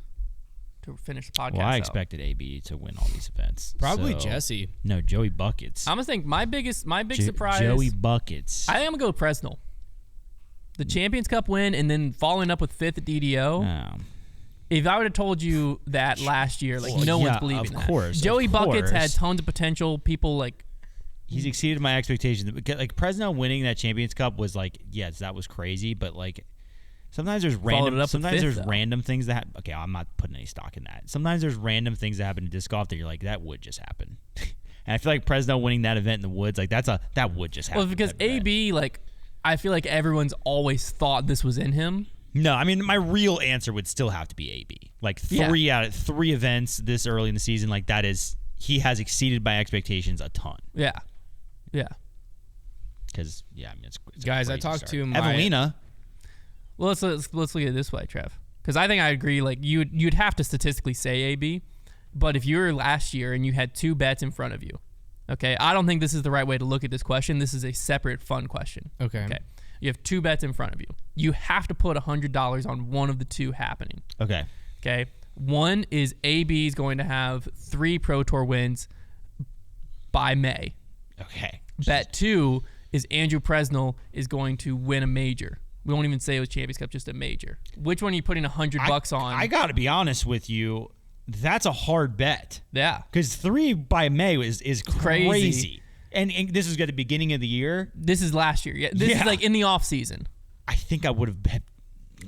to finish the podcast?
Well, I
out?
expected AB to win all these events.
Probably
So-
Jesse.
No, Joey Buckets.
I'm gonna think my big surprise.
Joey Buckets.
I think I'm gonna go with Presnell. The Champions Cup win and then following up with 5th at DDO. If I would have told you that last year, like
Well,
no one's
yeah,
believing
of
that.
course,
Joey
of
Buckets had
course.
tons of potential. People like
He's exceeded my expectations. Like Presnell winning that Champions Cup was like, yes, that was crazy, but like sometimes there's
Followed it
random.
up with
Sometimes
5th,
there's
though.
random things that. Okay, I'm not putting any stock in that. Sometimes there's random things that happen in disc golf that you're like, that would just happen. And I feel like Presnell winning that event in the woods, like that would just happen.
well because
type event.
AB like I feel like everyone's always thought this was in him.
No, I mean my real answer would still have to be AB. Like
Yeah.
3 out of 3 events this early in the season, like that is he has exceeded my expectations a ton.
Yeah, yeah.
Because yeah, I mean, it's
Guys,
a
I
crazy
talked
start.
to my
Evelina.
Well, let's look at it this way, Trev. Because I think I agree. Like you'd have to statistically say AB, but if you were last year and you had 2 bets in front of you, okay, I don't think this is the right way to look at this question. This is a separate fun question.
Okay.
You have 2 bets in front of you. You have to put $100 on one of the 2 happening. Okay. One is AB is going to have 3 Pro Tour wins by May.
Okay.
Bet 2 is Andrew Presnell is going to win a major. We won't even say it was Champions Cup, just a major. Which one are you putting $100 on?
I got to be honest with you. That's a hard bet.
Yeah.
Because 3 by May is crazy. And this is at the beginning of the year.
This is last year. Yeah. This is like in the off season.
I think I would have bet.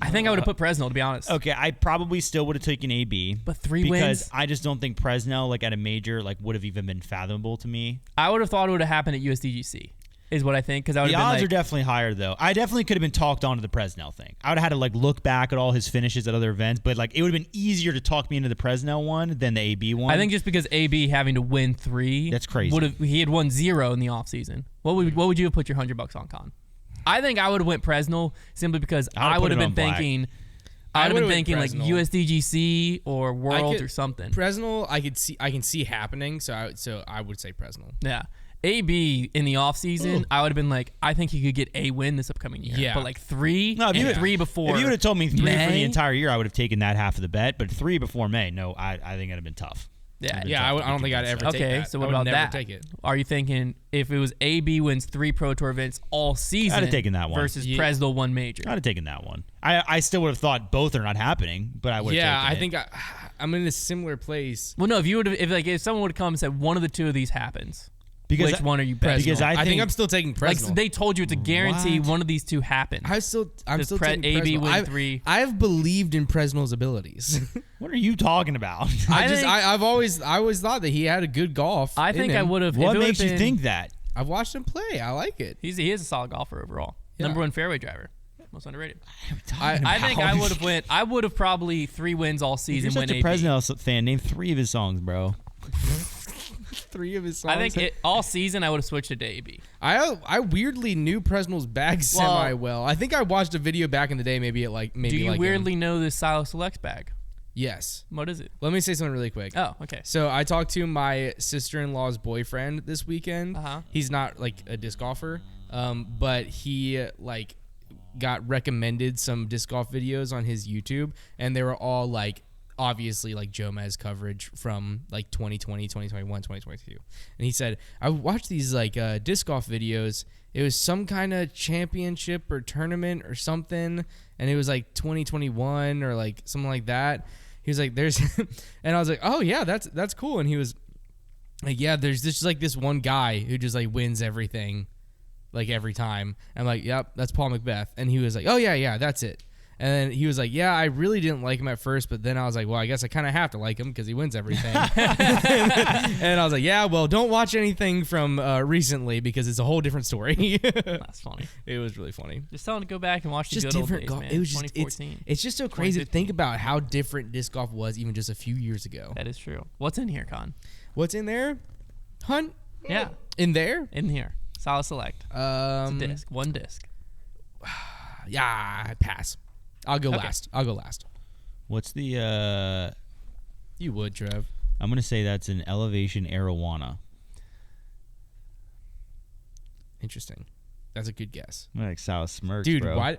I think I would have put Presnell, to be honest.
Okay, I probably still would have taken AB.
But 3
because
wins?
I just don't think Presnell, like at a major, like would have even been fathomable to me.
I would have thought it would have happened at USDGC, is what I think. Because I would
The
have been
odds
like,
are definitely higher, though. I definitely could have been talked onto the Presnell thing. I would have had to like look back at all his finishes at other events, but like it would have been easier to talk me into the Presnell one than the AB one.
I think just because AB having to win 3,
That's crazy.
He had won 0 in the off season. What would you have put your $100 on, Con? I think I would have went Presnell simply because I would have been thinking. I would have been thinking like USDGC or World or something.
Presnell, I can see happening, so I would say Presnell.
Yeah. AB in the offseason, I would have been like, I think he could get a win this upcoming year.
Yeah.
But like 3
No, if you
and
had-
3 before
If you would have told me 3 for
May?
the entire year, I would have taken that half of the bet. But 3 before May, no, I think it'd have been tough.
Yeah.
Yeah, I don't think I'd ever take
Okay,
that.
so
I
what
would
about
never
that?
Take it.
Are you thinking if it was AB wins 3 Pro Tour events all season
I'd have taken that one.
versus
Yeah.
Presnell 1 major?
I'd have taken that one. I still would have thought both are not happening, but I would have
Yeah,
taken
I
it.
think I'm in a similar place.
Well, no, if someone would have come and said one of the 2 of these happens,
Because
which one are you betting?
Because
on?
I think
I'm still taking
like
Presnell.
they told you it's a guarantee
What?
one of these 2 happen.
I'm still
Does
taking
AB
Presnell.
win 3?
I've believed in Presnell's abilities.
What are you talking about?
I've always thought that he had a good golf.
I think I would have.
What makes you think that?
I've watched him play. I like it.
He is a solid golfer overall.
Yeah.
Number 1 fairway driver. Most underrated.
I
I think I would have went. I would have probably 3 wins all
If
season.
you're such
Win
a
AB.
Presnell fan, name 3 of his songs, bro.
3 of his songs.
I think all season I would have switched it to AB.
I weirdly knew Presnell's bag semi well. I think I watched a video back in the day, maybe
Do you
like
weirdly know this Silo Selects bag?
Yes.
What is it?
Let me say something really quick.
Oh, okay.
So I talked to my sister-in-law's boyfriend this weekend.
Uh-huh.
He's not like a disc golfer, but he like got recommended some disc golf videos on his YouTube, and they were all like obviously like Jomez coverage from like 2020, 2021, 2022. And he said, I watched these like disc golf videos. It was some kind of championship or tournament or something, and it was like 2021 or like something like that. He was like, there's, and I was like, oh yeah, that's cool. And he was like, yeah, there's this one guy who just like wins everything, like every time. I'm like, yep, that's Paul Macbeth. And he was like, oh yeah, that's it. And then he was like, yeah, I really didn't like him at first, but then I was like, well, I guess I kind of have to like him because he wins everything. And I was like, yeah, well, don't watch anything from recently because it's a whole different story.
That's funny.
It was really funny.
Just tell him to go back and watch the
Just
good old
different
days,
golf.
man.
It was just
2014.
it's just so crazy to
2015.
think about how different disc golf was even just a few years ago.
That is true. What's in here, Con?
What's in there? Hunt?
Yeah,
In there?
in here. Silo Select. It's a disc. 1 disc.
Yeah, pass. I'll go
Okay.
last.
What's the
You would, Trev.
I'm gonna say that's an Elevation Arowana.
Interesting. That's a good guess.
I'm like Sal Smirks,
Dude,
bro.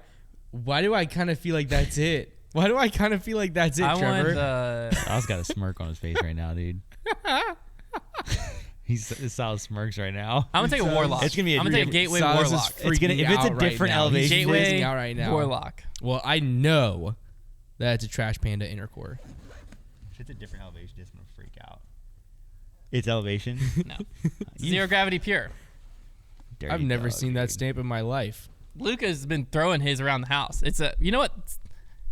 why do I kind of feel like that's it? Why do I kind of feel like that's it,
I
Trevor?
want the.
Sal's got a smirk on his face right now, dude. He's Sal Smirks right now.
I'm gonna take a Warlock.
It's gonna be a
I'm gonna take a
different-
Gateway
Silas is
Warlock.
It's gonna
freaking
if it's a
out right
different
now. He's
elevation.
Gateway
freaking out right now.
Warlock.
Well, I know that it's a Trash Panda inner core.
If it's a different elevation, it's gonna freak out. It's elevation.
No. Zero Gravity Pure.
Dirty
I've never
dog,
seen that
dude.
stamp in my life.
Luca's been throwing his around the house. It's a, you know what?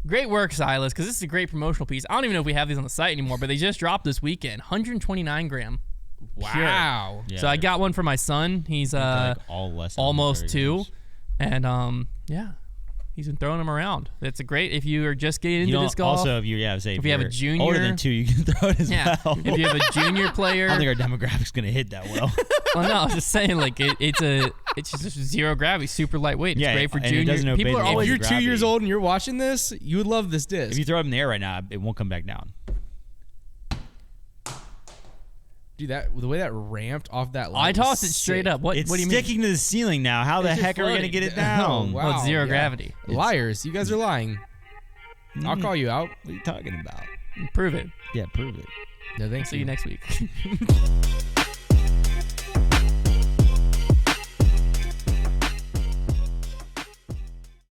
Great work, Silas, because this is a great promotional piece. I don't even know if we have these on the site anymore, but they just dropped this weekend. 129 gram.
Wow.
Yeah,
So I
they're-
got one for my son. He's
like all less than
almost
30
2,
grams.
and yeah, he's been throwing them around. That's a great if you are just getting into
You know,
this golf.
Also, if you say
if you have a
you're
junior-
older than 2, you can throw it as
yeah,
well.
if you have a junior player.
I don't think our demographic's gonna hit that well.
Well, no, I was just saying, like it's a It's just zero gravity, super lightweight. It's
Yeah,
great for
and it
junior.
doesn't obey
People are
the
If
always
you're
gravity.
2 years old and you're watching this, you would love this disc.
If you throw it in the air right now, it won't come back down.
Dude, the way that ramped off that line.
I tossed it
was
straight
sick.
up. What
It's
do you mean?
sticking to the ceiling now. How the
It's just
heck are we going to
floating.
get it down?
Oh,
Well, it's
wow,
zero
yeah.
gravity.
Liars, you guys are lying. I'll call you out.
What are you talking about?
Prove it.
Yeah, prove it.
No, thanks.
See you next week.